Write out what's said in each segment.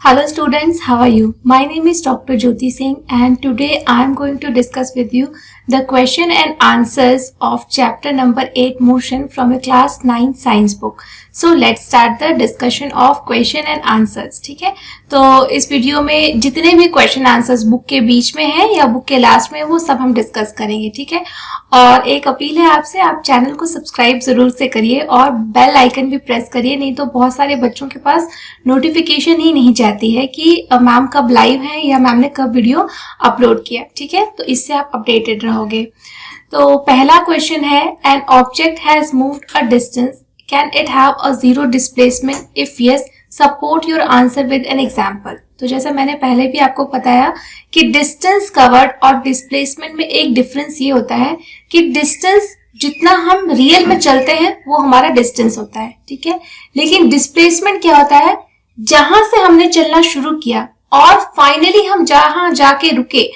Hello students, how are you? My name is Dr. Jyoti Singh and today I am going to discuss with you the question and answers of chapter number 8 motion from a class 9 science book. So let's start the discussion of question and answers. ठीक है, तो इस video में जितने भी question answers book के बीच में है या बुक के लास्ट में वो सब हम डिस्कस करेंगे. ठीक है, और एक अपील है आपसे, आप चैनल को सब्सक्राइब जरूर से करिए और बेल आइकन भी प्रेस करिए, नहीं तो बहुत सारे बच्चों के पास नोटिफिकेशन ही नहीं जाती है कि मैम कब लाइव है या मैम ने कब वीडियो अपलोड किया. ठीक है, तो इससे आप अपडेटेड रहोगे. तो पहला क्वेश्चन है, an object has moved a distance, can it have a zero displacement, if yes support your answer with an example. तो जैसा मैंने पहले भी आपको बताया कि डिस्टेंस कवर्ड और डिस्प्लेसमेंट में एक डिफरेंस ये होता है कि डिस्टेंस जितना हम रियल में चलते हैं वो हमारा डिस्टेंस होता है. ठीक है, लेकिन डिस्प्लेसमेंट क्या होता है, जहां से हमने चलना शुरू किया और फाइनली हम जहां जाके रुके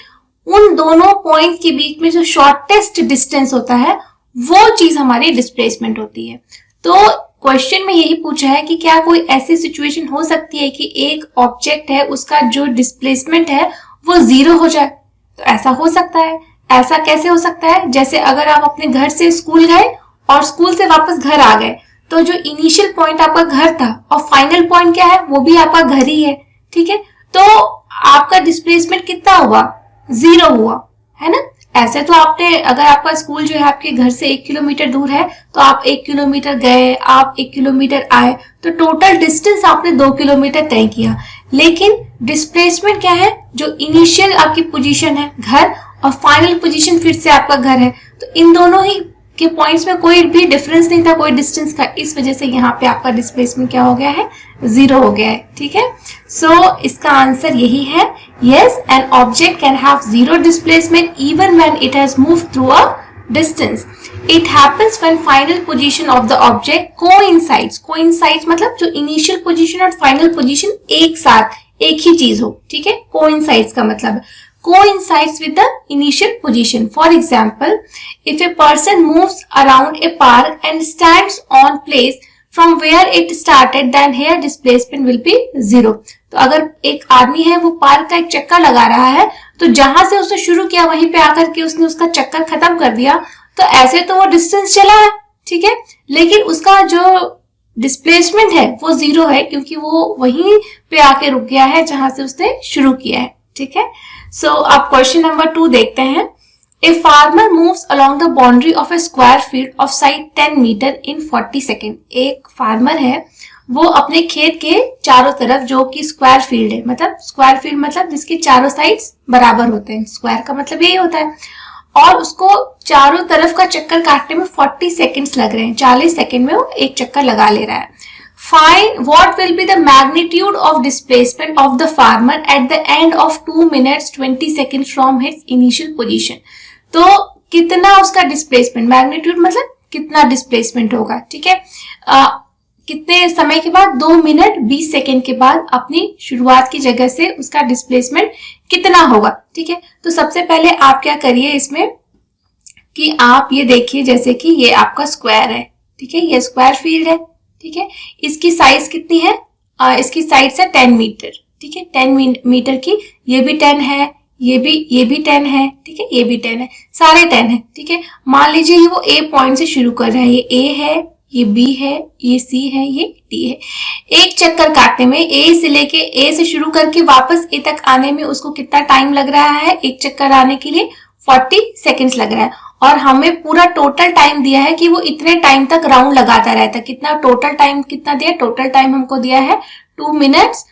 उन दोनों पॉइंट के बीच में जो शॉर्टेस्ट डिस्टेंस होता है वो चीज हमारी डिस्प्लेसमेंट होती है. तो क्वेश्चन में यही पूछा है कि क्या कोई ऐसी सिचुएशन हो सकती है कि एक ऑब्जेक्ट है उसका जो डिस्प्लेसमेंट है वो जीरो हो जाए. तो ऐसा हो सकता है. ऐसा कैसे हो सकता है, जैसे अगर आप अपने घर से स्कूल गए और स्कूल से वापस घर आ गए तो जो इनिशियल पॉइंट आपका घर था और फाइनल पॉइंट क्या है वो भी आपका घर ही है. ठीक है, तो आपका डिस्प्लेसमेंट कितना हुआ, जीरो हुआ है ना. ऐसे तो आपने, अगर आपका स्कूल जो है आपके घर से 1 किलोमीटर दूर है तो आप 1 किलोमीटर गए, आप 1 किलोमीटर आए, तो टोटल डिस्टेंस आपने 2 किलोमीटर तय किया. लेकिन डिस्प्लेसमेंट क्या है, जो इनिशियल आपकी पोजीशन है घर और फाइनल पोजीशन फिर से आपका घर है, तो इन दोनों ही के पॉइंट्स में कोई भी डिफरेंस नहीं था, कोई डिस्टेंस का. इस वजह से यहाँ पे आपका डिस्प्लेसमेंट क्या हो गया है, जीरो हो गया है. ठीक है, सो इसका आंसर यही है, yes, an object can have zero displacement even when it has moved through a distance. It happens when final position of the object coincides. Coincides मतलब जो इनिशियल पोजीशन और फाइनल पोजीशन एक साथ एक ही चीज हो. ठीक है, कोइंसाइड्स का मतलब coincides with the initial position. For example, if a person moves around a park and stands on place from where it started, then here displacement will be zero. तो अगर एक आदमी है वो पार्क का एक चक्कर लगा रहा है, तो जहां से उसने शुरू किया वहीं पे आकर के उसने उसका चक्कर खत्म कर दिया, तो ऐसे तो वो डिस्टेंस चला है. ठीक है, लेकिन उसका जो डिस्प्लेसमेंट है वो जीरो है क्योंकि वो वहीं पे आके रुक गया है जहां से उसने शुरू किया है. ठीक है, सो अब क्वेश्चन नंबर 2 देखते हैं. A farmer moves along the boundary of a square field of side 10 metre in 40 second. एक फार्मर है वो अपने खेत के चारों तरफ, जो कि स्क्वायर फील्ड है, मतलब स्क्वायर फील्ड मतलब जिसके चारों साइड्स बराबर होते हैं, स्क्वायर का मतलब यही होता है, और उसको चारों तरफ का चक्कर काटने में 40 सेकेंड्स लग रहे हैं. 40 सेकेंड में वो एक चक्कर लगा ले रहा है. Find what will be the magnitude of displacement of the farmer at the end of 2 minutes 20 seconds from its initial position. तो कितना उसका डिस्प्लेसमेंट, मैग्नीट्यूड मतलब कितना डिस्प्लेसमेंट होगा. ठीक है, कितने समय के बाद, 2 मिनट 20 सेकेंड के बाद अपनी शुरुआत की जगह से उसका डिस्प्लेसमेंट कितना होगा. ठीक है, तो सबसे पहले आप क्या करिए इसमें कि आप ये देखिए, जैसे कि ये आपका स्क्वायर है. ठीक है, ये स्क्वायर फील्ड है. ठीक है, इसकी साइज कितनी है, इसकी साइज है 10 मीटर. ठीक है, 10 मीटर की, ये भी 10 है, ये भी 10 है. ठीक है, ये भी 10 है, सारे 10 है. ठीक है, मान लीजिए ये वो ए पॉइंट से शुरू कर रहा है, ये ए है, ये बी है, ये सी है, ये डी है. एक चक्कर काटने में ए से लेके, ए से शुरू करके वापस ए तक आने में उसको कितना टाइम लग रहा है, एक चक्कर आने के लिए 40 सेकेंड्स लग रहा है. और हमें पूरा टोटल टाइम दिया है कि वो इतने टाइम तक राउंड लगाता रहता है. कितना टोटल टाइम कितना दिया, टोटल टाइम हमको दिया है 2 मिनट्स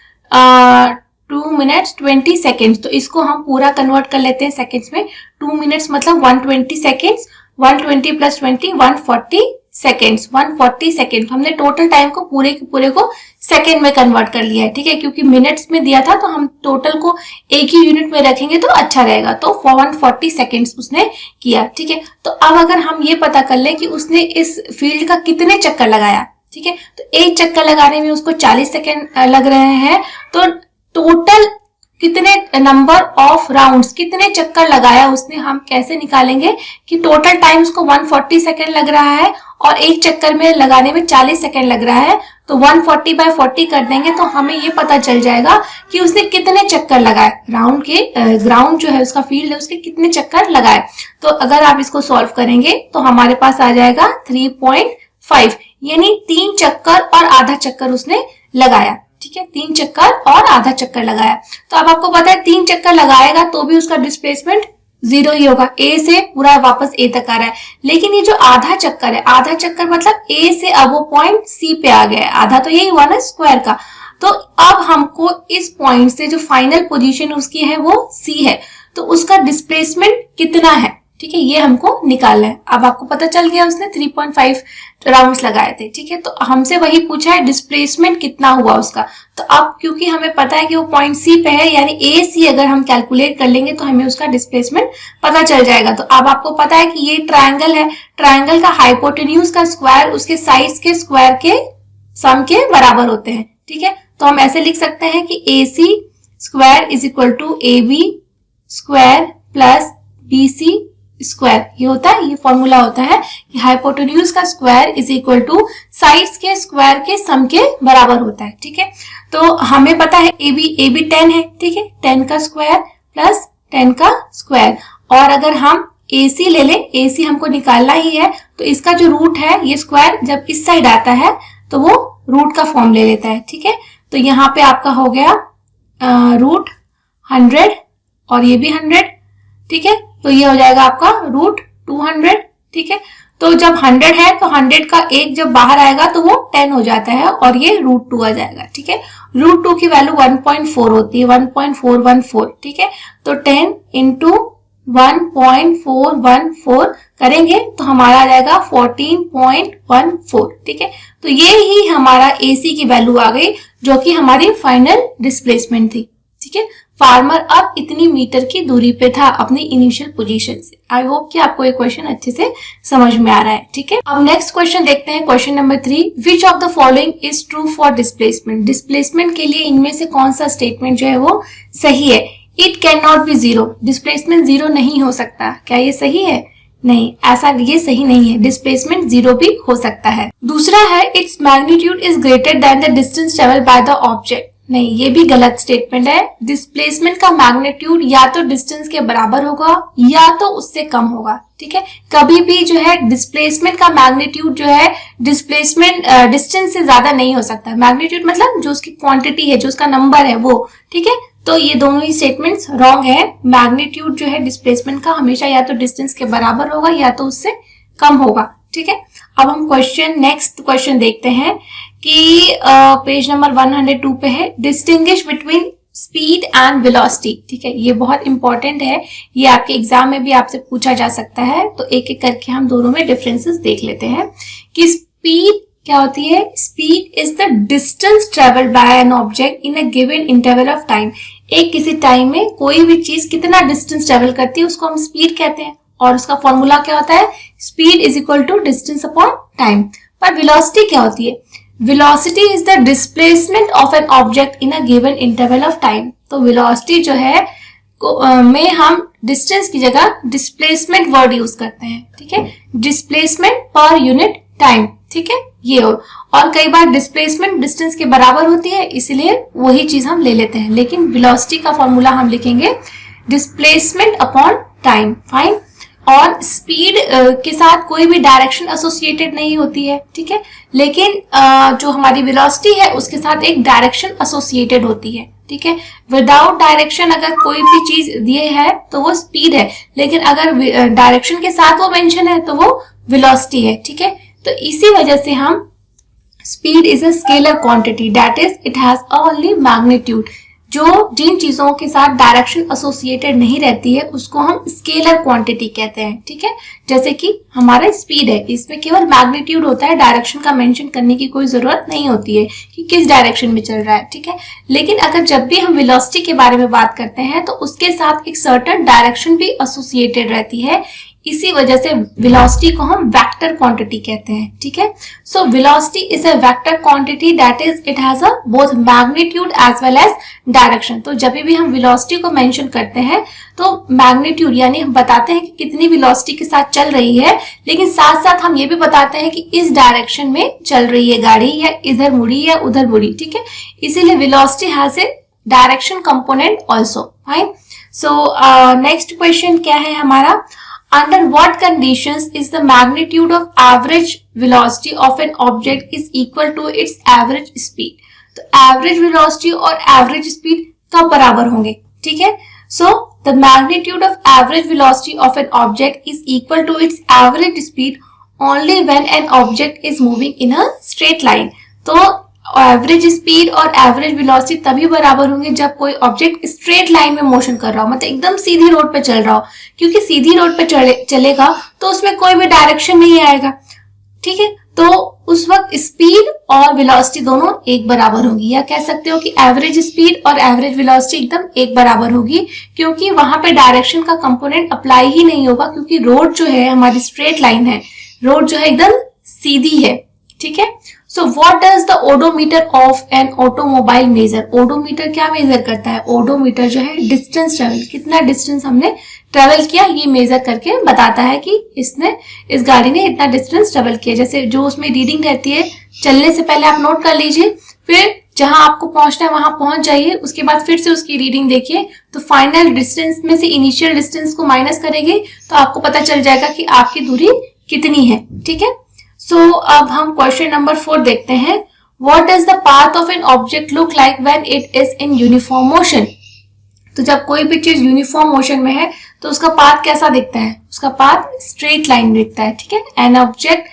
20 सेकेंड्स. तो इसको हम पूरा कन्वर्ट कर लेते हैं सेकेंड्स में. 2 मिनट्स मतलब 120 सेकेंड्स, 120 प्लस 20 140 सेकेंड्स. 140 सेकेंड हमने टोटल टाइम को पूरे के पूरे को सेकेंड में कन्वर्ट कर लिया है. ठीक है, क्योंकि मिनट्स में दिया था तो हम टोटल को एक ही यूनिट में रखेंगे तो अच्छा रहेगा. तो 140 सेकेंड्स उसने किया. ठीक है, तो अब अगर हम ये पता कर लें कि उसने इस फील्ड का कितने चक्कर लगाया. ठीक है, तो एक चक्कर लगाने में उसको 40 सेकेंड लग रहे हैं, तो टोटल कितने नंबर ऑफ राउंड्स, कितने चक्कर लगाया उसने, हम कैसे निकालेंगे कि टोटल टाइम उसको 140 सेकेंड लग रहा है और एक चक्कर में लगाने में 40 सेकेंड लग रहा है, तो 140/40 कर देंगे तो हमें ये पता चल जाएगा कि उसने कितने चक्कर लगाए, राउंड के ग्राउंड जो है उसका फील्ड है उसके कितने चक्कर लगाए। तो अगर आप इसको सॉल्व करेंगे तो हमारे पास आ जाएगा 3.5, यानी 3 चक्कर और आधा चक्कर उसने लगाया। ठीक है, 3 चक्कर और आधा चक्कर लगाया। तो अब आपको पता है 3 चक्कर लगाएगा तो भी उसका डिस्प्लेसमेंट 0 ही होगा, ए से पूरा वापस ए तक आ रहा है। लेकिन ये जो आधा चक्कर है, आधा चक्कर मतलब ए से अब वो पॉइंट सी पे आ गया है, आधा तो यही हुआ ना स्क्वायर का। तो अब हमको इस पॉइंट से जो फाइनल पोजीशन उसकी है वो सी है, तो उसका डिस्प्लेसमेंट कितना है, ठीक है, ये हमको निकालना है। अब आपको पता चल गया उसने 3.5 राउंड्स लगाए थे। ठीक है, तो हमसे वही पूछा है डिस्प्लेसमेंट कितना हुआ उसका। तो अब क्योंकि हमें पता है कि वो पॉइंट सी पे है, यानी ए सी अगर हम कैलकुलेट कर लेंगे तो हमें उसका डिस्प्लेसमेंट पता चल जाएगा। तो अब आपको पता है कि ये ट्रायंगल है, ट्रायंगल का हाइपोटेन्यूज का स्क्वायर उसके साइड्स के स्क्वायर के सम के बराबर होते हैं। ठीक है, तो हम ऐसे लिख सकते हैं कि A C square is equal to A B square plus B C square. ये होता है, ये फॉर्मूला होता है कि हाइपोटेन्यूज का square is equal two sides के स्क्वायर के सम के बराबर होता है। ठीक है, तो हमें पता है ए बी 10 है। ठीक है, 10 का स्क्वायर प्लस 10 का स्क्वायर। और अगर हम ए सी ले लें, ए सी हमको निकालना ही है, तो इसका जो रूट है, ये स्क्वायर जब इस साइड आता है तो वो रूट का फॉर्म ले लेता है। ठीक है, तो यहाँ पे आपका हो गया रूट 100 और ये भी 100। ठीक है, तो ये हो जाएगा आपका रूट 200। ठीक है, तो जब 100 है तो 100 का एक जब बाहर आएगा तो वो 10 हो जाता है और ये रूट 2 आ जाएगा। ठीक है, रूट 2 की वैल्यू 1.4 होती है, 1.414। ठीक है, तो 10 इंटू 1.414 करेंगे तो हमारा आ जाएगा 14.14। ठीक है, तो ये ही हमारा एसी की वैल्यू आ गई जो कि हमारी फाइनल डिस्प्लेसमेंट थी। ठीक है, फार्मर अब इतनी मीटर की दूरी पे था अपनी इनिशियल पोजीशन से। आई होप कि आपको ये क्वेश्चन अच्छे से समझ में आ रहा है। ठीक है, अब नेक्स्ट क्वेश्चन देखते हैं, question number 3। Which of the following is true for displacement? Displacement के लिए इनमें से कौन सा स्टेटमेंट जो है वो सही है? It can not be 0, displacement 0 नहीं हो सकता। क्या ये सही है? नहीं, ऐसा ये सही नहीं है, डिस्प्लेसमेंट 0 भी हो सकता है। दूसरा है its magnitude is greater than the distance travel by the object. नहीं, ये भी गलत स्टेटमेंट है। डिस्प्लेसमेंट का मैग्नीट्यूड या तो डिस्टेंस के बराबर होगा या तो उससे कम होगा। ठीक है, कभी भी जो है डिस्प्लेसमेंट का मैग्नीट्यूड जो है डिस्प्लेसमेंट डिस्टेंस से ज्यादा नहीं हो सकता। मैग्नीट्यूड मतलब जो उसकी क्वांटिटी है, जो उसका नंबर है वो। ठीक है, तो ये दोनों ही स्टेटमेंट्स रॉन्ग है। मैग्नीट्यूड जो है डिस्प्लेसमेंट का हमेशा या तो डिस्टेंस के बराबर होगा या तो उससे कम होगा। ठीक है, अब हम नेक्स्ट क्वेश्चन देखते हैं कि पेज नंबर 102 पे है, distinguish between speed and velocity. ठीक है, ये बहुत इंपॉर्टेंट है, ये आपके एग्जाम में भी आपसे पूछा जा सकता है। तो एक एक करके हम दोनों में डिफरेंसेस देख लेते हैं कि स्पीड क्या होती है। Speed is the distance travelled by N object in a given interval of time. एक किसी टाइम में कोई भी चीज कितना डिस्टेंस ट्रेवल करती है उसको हम स्पीड कहते हैं, और उसका फॉर्मूला क्या होता है? Speed is equal to distance upon time. पर वेलोसिटी क्या होती है? Velocity is the displacement of an object in a given interval of time. तो वेलोसिटी जो है में हम डिस्टेंस की जगह डिस्प्लेसमेंट वर्ड यूज करते हैं। ठीक है, डिस्प्लेसमेंट पर यूनिट टाइम। ठीक है, ये और कई बार डिस्प्लेसमेंट डिस्टेंस के बराबर होती है, इसलिए वही चीज हम ले लेते हैं। लेकिन वेलोसिटी का फॉर्मूला हम लिखेंगे डिस्प्लेसमेंट अपॉन टाइम। फाइन। और स्पीड के साथ कोई भी डायरेक्शन एसोसिएटेड नहीं होती है। ठीक है, लेकिन जो हमारी वेलोसिटी है उसके साथ एक डायरेक्शन एसोसिएटेड होती है। ठीक है, विदाउट डायरेक्शन अगर कोई भी चीज दिए है तो वो स्पीड है, लेकिन अगर डायरेक्शन के साथ वो मेंशन है तो वो वेलोसिटी है। ठीक है, तो इसी वजह से हम speed is a scalar quantity, that is it has only magnitude. जो जिन चीजों के साथ डायरेक्शन एसोसिएटेड नहीं रहती है उसको हम स्केलर क्वांटिटी कहते हैं। ठीक है, जैसे कि हमारा स्पीड है, इसमें केवल मैग्नीट्यूड होता है, डायरेक्शन का मेंशन करने की कोई जरूरत नहीं होती है कि किस डायरेक्शन में चल रहा है। ठीक है, लेकिन अगर जब भी हम वेलोसिटी के बारे में बात करते हैं तो उसके साथ एक सर्टेन डायरेक्शन भी एसोसिएटेड रहती है। इसी वजह से वेलोसिटी को हम वेक्टर क्वांटिटी कहते हैं, ठीक है। So velocity is a vector quantity that is it has a both magnitude as well as direction. तो जब भी हम वेलोसिटी को मेंशन करते हैं तो मैग्नीट्यूड यानी हम बताते हैं कि कितनी वेलोसिटी के साथ चल रही है, लेकिन साथ साथ हम ये भी बताते हैं कि इस डायरेक्शन में चल रही है गाड़ी, या इधर मुड़ी या उधर मुड़ी, ठीक है। इसीलिए velocity has a direction component also, fine. So next question क्या है हमारा, under what conditions is the magnitude of average velocity of an object is equal to its average speed। तो average velocity और average speed कब बराबर होंगे, ठीक है। So the magnitude of average velocity of an object is equal to its average speed only when an object is moving in a straight line। तो average speed और average velocity तभी बराबर होंगे जब कोई ऑब्जेक्ट स्ट्रेट लाइन में motion कर रहा हो, मतलब एकदम सीधी रोड पे चल रहा हो, क्योंकि सीधी रोड पे चलेगा तो उसमें कोई भी डायरेक्शन नहीं आएगा, ठीक है। तो उस वक्त स्पीड और वेलोसिटी दोनों एक बराबर होगी, या कह सकते हो कि एवरेज स्पीड और एवरेज वेलोसिटी एकदम एक बराबर होगी, क्योंकि वहां पे डायरेक्शन का कंपोनेंट अप्लाई ही नहीं होगा, क्योंकि रोड जो है हमारी स्ट्रेट लाइन है, रोड जो है एकदम सीधी है, ठीक है। So what does the odometer of an automobile measure. Odometer क्या मेजर करता है, ओडोमीटर जो है डिस्टेंस ट्रेवल, कितना डिस्टेंस हमने ट्रेवल किया ये मेजर करके बताता है कि इस गाड़ी ने इतना डिस्टेंस ट्रेवल किया। जैसे जो उसमें रीडिंग रहती है, चलने से पहले आप नोट कर लीजिए, फिर जहां आपको पहुंचना है वहां पहुंच जाइए, उसके बाद फिर से उसकी रीडिंग देखिए, तो फाइनल डिस्टेंस में से इनिशियल डिस्टेंस को माइनस करेंगे तो आपको पता चल जाएगा कि आपकी दूरी कितनी है, ठीक है। सो अब हम क्वेश्चन नंबर 4 देखते हैं। What does the path of an object look like when it is in uniform motion. तो जब कोई भी चीज यूनिफॉर्म मोशन में है तो उसका पाथ कैसा दिखता है, उसका पाथ स्ट्रेट लाइन दिखता है, ठीक है। An object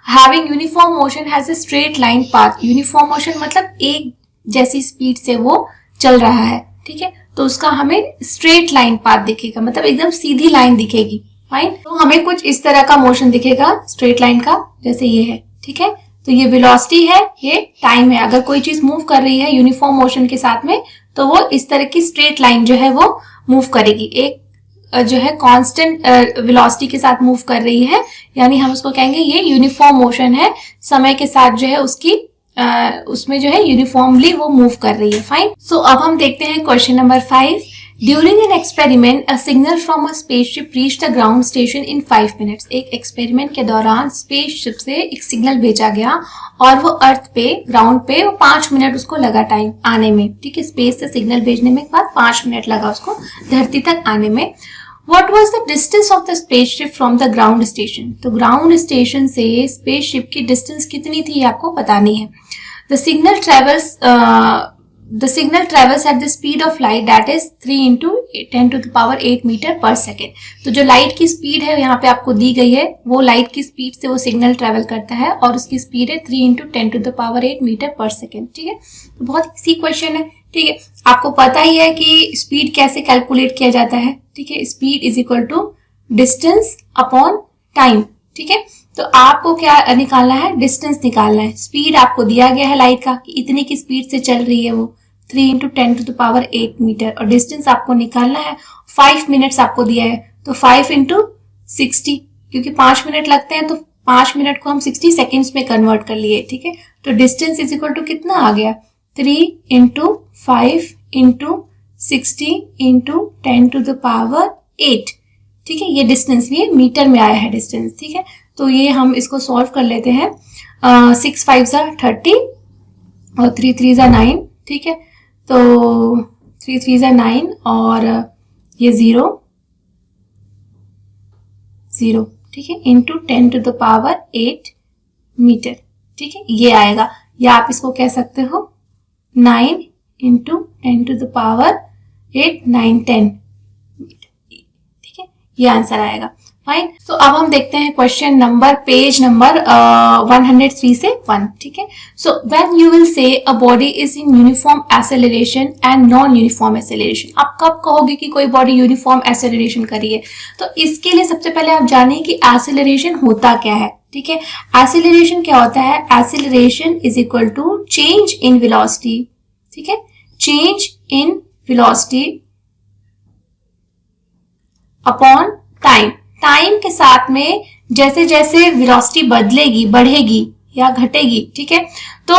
having uniform motion has a straight line path. Uniform motion मतलब एक जैसी स्पीड से वो चल रहा है, ठीक है, तो उसका हमें स्ट्रेट लाइन पाथ दिखेगा, मतलब एकदम सीधी लाइन दिखेगी, फाइन। तो हमें कुछ इस तरह का मोशन दिखेगा स्ट्रेट लाइन का, जैसे ये है, ठीक है। तो ये वेलोसिटी है, ये टाइम है। अगर कोई चीज मूव कर रही है यूनिफॉर्म मोशन के साथ में तो वो इस तरह की स्ट्रेट लाइन जो है वो मूव करेगी, एक जो है कांस्टेंट वेलोसिटी के साथ मूव कर रही है, यानी हम उसको कहेंगे ये यूनिफॉर्म मोशन है, समय के साथ जो है उसकी उसमें जो है यूनिफॉर्मली वो मूव कर रही है, फाइन। सो अब हम देखते हैं question number 5। During an experiment, a signal from a spaceship reached the ground station in 5 minutes। एक एक्सपेरिमेंट के दौरान स्पेसशिप से एक सिग्नल भेजा गया और वो अर्थ पे ग्राउंड पे वो 5 मिनट उसको लगा टाइम आने में, ठीक है। स्पेस से सिग्नल भेजने में बाद 5 मिनट लगा उसको धरती तक आने में। What was the distance of the spaceship from the ground station। तो ग्राउंड स्टेशन से स्पेसशिप की डिस्टेंस कितनी थी आपको बतानी है। The signal travels at the speed of light that is 3 into 10 to the power 8 metre per second. तो जो लाइट की स्पीड है यहाँ पे आपको दी गई है, वो लाइट की स्पीड से वो सिग्नल ट्रेवल करता है और उसकी स्पीड है 3 into 10 to the power 8 metre per second, ठीक है। तो बहुत इजी क्वेश्चन है, ठीक है। आपको पता ही है कि स्पीड कैसे कैलकुलेट किया जाता है, ठीक है। Speed is equal to distance upon time, ठीक है। तो आपको क्या निकालना है, डिस्टेंस निकालना है। स्पीड आपको दिया गया है लाइट का कि इतनी की स्पीड से चल रही है वो 3 into 10 to the power 8 metre, और डिस्टेंस आपको निकालना है 5 मिनट्स आपको दिया है, तो 5 into 60, क्योंकि 5 मिनट लगते हैं तो 5 मिनट को हम 60 सेकेंड्स में कन्वर्ट कर लिए, ठीक है। तो डिस्टेंस इज इक्वल टू कितना आ गया, 3 into 5 into 60 into 10 to the power 8, ठीक है। ये डिस्टेंस भी मीटर में आया है डिस्टेंस, ठीक है। तो ये हम इसको सॉल्व कर लेते हैं। 6 5 30 और 3 3 9, ठीक है। तो 3 3 9 और ये 0 0, ठीक है, into 10 to the power 8 metre, ठीक है, ये आएगा। या आप इसको कह सकते हो 9 into 10 to the power 8 9 10 metre, ठीक है, ये आंसर आएगा, फाइन। सो अब हम देखते हैं क्वेश्चन नंबर पेज नंबर 103 से 1, ठीक है। So when you will say a body is in uniform acceleration and non uniform acceleration. आप कब कहोगे कि कोई बॉडी यूनिफॉर्म एक्सेलरेशन कर रही है, तो इसके लिए सबसे पहले आप जानिए कि एक्सेलरेशन होता क्या है, ठीक है। एक्सेलरेशन क्या होता है, acceleration is equal to change in velocity, ठीक है, change in velocity upon time. Time के साथ में जैसे जैसे वेलोसिटी बदलेगी, बढ़ेगी या घटेगी, ठीक है, तो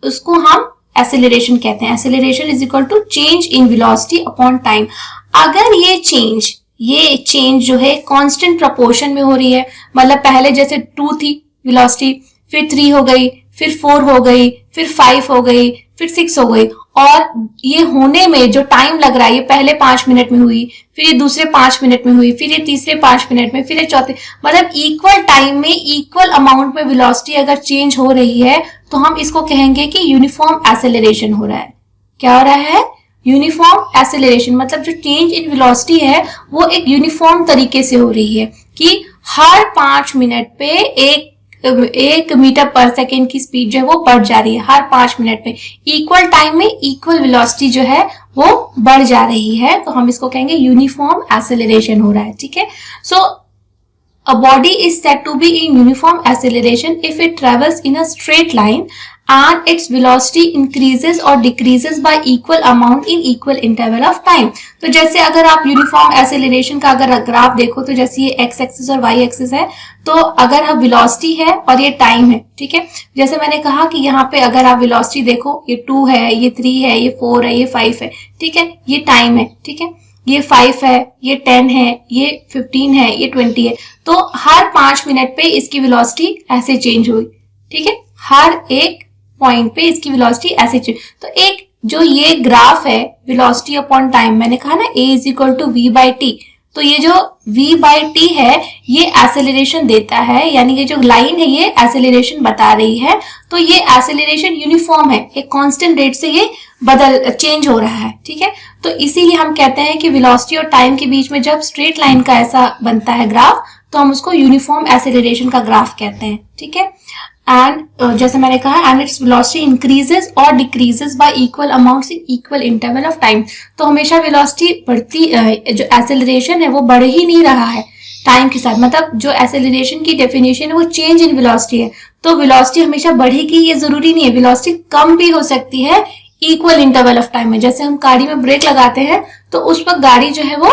उसको हम एक्सेलरेशन कहते हैं। Acceleration is equal to change in velocity upon time. अगर ये चेंज जो है कांस्टेंट प्रोपोर्शन में हो रही है, मतलब पहले जैसे 2 थी वेलोसिटी, फिर 3 हो गई, फिर 4 हो गई, फिर 5 हो गई, फिर 6 हो गई, और ये होने में जो टाइम लग रहा है, ये पहले 5 मिनट में हुई, फिर ये दूसरे 5 मिनट में हुई, फिर ये तीसरे 5 मिनट में, फिर ये चौथे, मतलब इक्वल टाइम में इक्वल अमाउंट में वेलोसिटी अगर चेंज हो रही है तो हम इसको कहेंगे कि यूनिफॉर्म एक्सेलरेशन हो रहा है। क्या हो रहा है? Uniform acceleration. मतलब जो चेंज इन वेलोसिटी है वो एक यूनिफॉर्म तरीके से हो रही है कि हर 5 मिनट पे एक मीटर पर सेकेंड की स्पीड जो है वो बढ़ जा रही है। हर 5 मिनट में इक्वल टाइम में इक्वल वेलोसिटी जो है वो बढ़ जा रही है, तो हम इसको कहेंगे यूनिफॉर्म एक्सेलरेशन हो रहा है। ठीक है, सो a body is said to be in uniform acceleration if it travels in a straight line and its velocity increases or decreases by equal amount in equal interval of time। तो जैसे अगर आप uniform acceleration का अगर graph देखो तो जैसे ये एक्स एक्सिस और वाई एक्सिस है, तो अगर हम वेलोसिटी है और ये टाइम है, ठीक है, जैसे मैंने कहा कि यहाँ पे अगर आप वेलोसिटी देखो, ये 2 है, ये 3 है, ये 4 है, ये 5 है, ठीक है, ये टाइम है, ठीक है, ये 5 है, ये 10 है, ये 15 है, ये 20 है, तो हर 5 मिनट पे इसकी वेलोसिटी ऐसे चेंज हुई। ठीक है, हर एक पॉइंट पे इसकी वेलोसिटी ऐसे चेंज। तो एक जो ये ग्राफ है वेलोसिटी अपॉन टाइम, मैंने कहा ना a is equal to v by T, तो ये जो v बाई टी है ये एक्सेलरेशन देता है, यानी कि जो लाइन है ये एक्सेलरेशन बता रही है। तो ये एक्सेलरेशन यूनिफॉर्म है, एक कांस्टेंट रेट से ये चेंज हो रहा है। ठीक है, तो इसीलिए हम कहते हैं कि वेलोसिटी और टाइम के बीच में जब स्ट्रेट लाइन का ऐसा बनता है ग्राफ, तो हम उसको यूनिफॉर्म एक्सेलरेशन का ग्राफ कहते हैं। ठीक है, एंड जैसे मैंने कहा, एंड इट्स वेलोसिटी इंक्रीजेस और decreases y equal amounts in equal interval of time. तो हमेशा वेलोसिटी बढ़ती, जो एक्सेलरेशन है वो बढ़ ही नहीं रहा है टाइम के साथ। मतलब जो एक्सेलरेशन की डेफिनेशन है वो चेंज इन वेलोसिटी है, तो वेलोसिटी हमेशा बढ़ेगी ये जरूरी नहीं है, वेलोसिटी कम भी हो सकती है इक्वल इंटरवल ऑफ टाइम में। जैसे हम गाड़ी में ब्रेक लगाते हैं तो उस वक्त गाड़ी जो है वो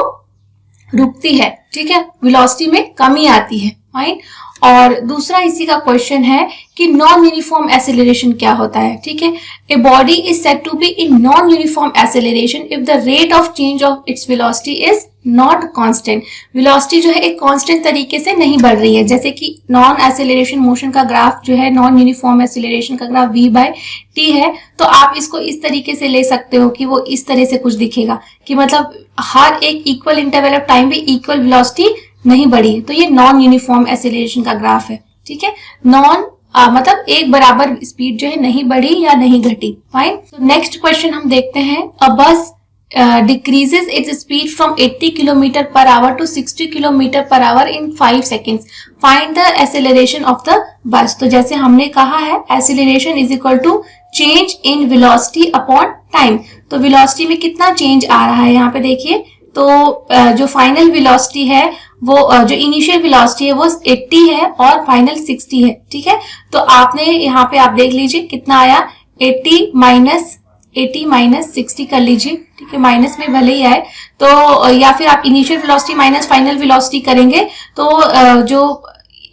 रुकती है, ठीक है, वेलोसिटी में कमी आती है, फाइन। और दूसरा इसी का क्वेश्चन है कि नॉन यूनिफॉर्म एक्सेलरेशन क्या होता है। ठीक है, a body is said to be in non uniform acceleration if the rate of change of its velocity is not constant. Velocity जो है एक कांस्टेंट तरीके से नहीं बढ़ रही है, जैसे कि नॉन एक्सेलरेशन मोशन का ग्राफ जो है, नॉन यूनिफॉर्म एक्सेलरेशन का ग्राफ v बाय टी है, तो आप इसको इस तरीके से ले सकते हो कि वो इस तरह से कुछ दिखेगा कि मतलब हर एक इक्वल इंटरवल ऑफ टाइम में इक्वल वेलोसिटी नहीं बढ़ी है, तो ये नॉन यूनिफॉर्म एक्सेलरेशन का ग्राफ है। ठीक है, नॉन मतलब एक बराबर स्पीड जो है नहीं बढ़ी या नहीं घटी, फाइन। तो नेक्स्ट क्वेश्चन हम देखते हैं, अ बस decreases its speed from 80 km per hour to 60 km per hour in 5 seconds. Find the acceleration of the bus. तो जैसे हमने कहा है acceleration is equal to change in velocity upon time. तो velocity में कितना change आ रहा है यहाँ पे देखिए, तो जो फाइनल वेलोसिटी है वो जो इनिशियल वेलोसिटी है वो 80 है और फाइनल 60 है। ठीक है, तो आपने यहाँ पे आप देख लीजिए कितना आया, 80 माइनस 60 कर लीजिए। ठीक है, माइनस में भले ही आए तो, या फिर आप initial velocity minus final velocity करेंगे तो जो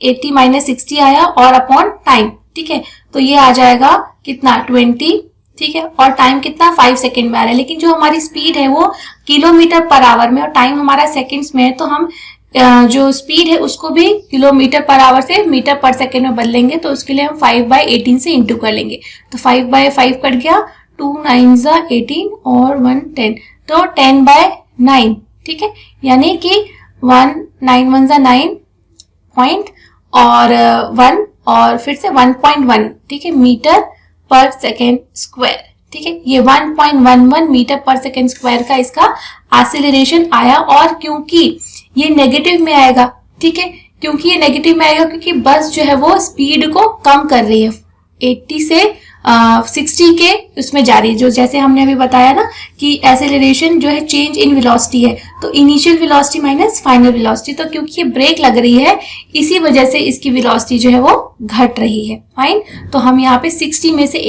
80 माइनस 60 आया और अपॉन टाइम। ठीक है, तो ये आ जाएगा कितना, 20। ठीक है, और टाइम कितना 5 सेकेंड में आ रहा है, लेकिन जो हमारी स्पीड है वो किलोमीटर पर आवर में और टाइम हमारा सेकेंड्स में है, तो हम जो स्पीड है उसको भी किलोमीटर पर आवर से मीटर पर सेकेंड में बदलेंगे, तो उसके लिए हम 5/18 से इंटू कर लेंगे। तो 5/5 कट गया, 2 9 18 और 1 10, तो 10/9। ठीक है, यानी कि 1 9 1 9 पॉइंट और 1 और फिर से 1.1, ठीक है, मीटर पर सेकेंड स्क्वायर। ठीक है, ये 1.11 मीटर पर सेकेंड स्क्वायर का इसका एक्सेलरेशन आया। और क्योंकि ये नेगेटिव में आएगा, ठीक है, क्योंकि ये नेगेटिव में आएगा क्योंकि बस जो है वो स्पीड को कम कर रही है, 80 से 60 के उसमें जा रही है। जो जैसे हमने अभी बताया ना कि एक्सेलरेशन जो है चेंज इन वेलोसिटी है, तो initial velocity minus final velocity, तो क्योंकि ये ब्रेक लग रही है इसी वजह से इसकी वेलोसिटी जो है वो घट रही है, फाइन। तो हम यहाँ पे 60 में से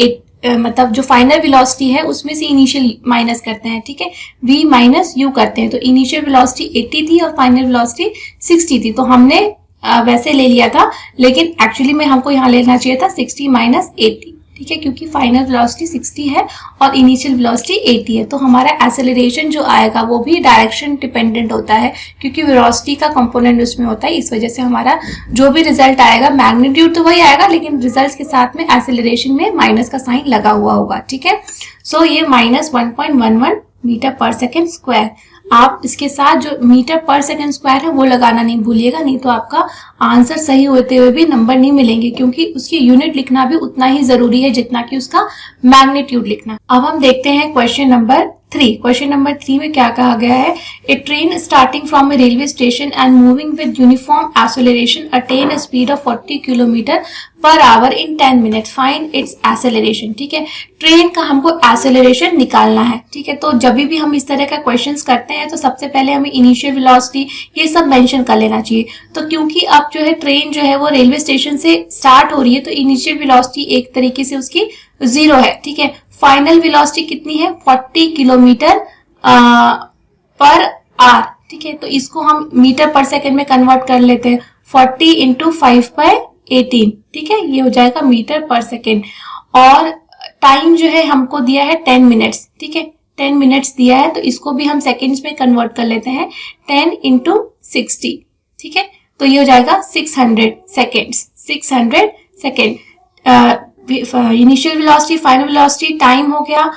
मतलब जो फाइनल वेलोसिटी है उसमें से इनिशियल माइनस करते हैं, ठीक है, v माइनस u करते हैं। तो इनिशियल वेलोसिटी 80 थी और फाइनल वेलोसिटी 60 थी, तो हमने वैसे ले लिया था, लेकिन एक्चुअली में हमको यहाँ लेना चाहिए था 60 माइनस 80, ठीक है, क्योंकि फाइनल वेलोसिटी 60 है और इनिशियल वेलोसिटी 80 है। तो हमारा एक्सेलरेशन जो आएगा वो भी डायरेक्शन डिपेंडेंट होता है, क्योंकि वेलोसिटी का कंपोनेंट उसमें होता है। इस वजह से हमारा जो भी रिजल्ट आएगा, मैग्नीट्यूड तो वही आएगा, लेकिन रिजल्ट के साथ में एक्सेलरेशन में माइनस का साइन लगा हुआ होगा, ठीक है। सो ये minus 1.11 metre per second square. आप इसके साथ जो मीटर पर सेकेंड स्क्वायर है वो लगाना नहीं भूलिएगा, नहीं तो आपका आंसर सही होते हुए भी नंबर नहीं मिलेंगे, क्योंकि उसकी यूनिट लिखना भी उतना ही जरूरी है जितना कि उसका मैग्नीट्यूड लिखना। अब हम देखते हैं क्वेश्चन नंबर 3। क्वेश्चन नंबर 3 में क्या कहा गया है, a train starting from a railway station and moving with uniform acceleration attain a speed of 40 kilometre per hour in 10 minute, find its acceleration, ठीक है। ट्रेन का हमको एक्सेलरेशन निकालना है, ठीक है। तो जब भी हम इस तरह का क्वेश्चंस करते हैं तो सबसे पहले हमें इनिशियल वेलोसिटी ये सब मेंशन कर लेना चाहिए। तो क्योंकि अब जो है ट्रेन जो है वो रेलवे स्टेशन से स्टार्ट हो रही है, तो इनिशियल वेलोसिटी एक तरीके से उसकी 0 है, ठीक है। फाइनल वेलोसिटी कितनी है, 40 किलोमीटर पर आवर, ठीक है। तो इसको हम मीटर पर सेकेंड में कन्वर्ट कर लेते हैं, 40 इंटू 5/18, ठीक है, ये हो जाएगा मीटर पर सेकेंड। और टाइम जो है हमको दिया है 10 मिनट्स, ठीक है, 10 मिनट्स दिया है, तो इसको भी हम सेकेंड्स में कन्वर्ट कर लेते हैं, 10 इंटू 60, ठीक है। तो ये हो जाएगा 600 seconds, 600 second. Initial velocity, final velocity, time हो गया।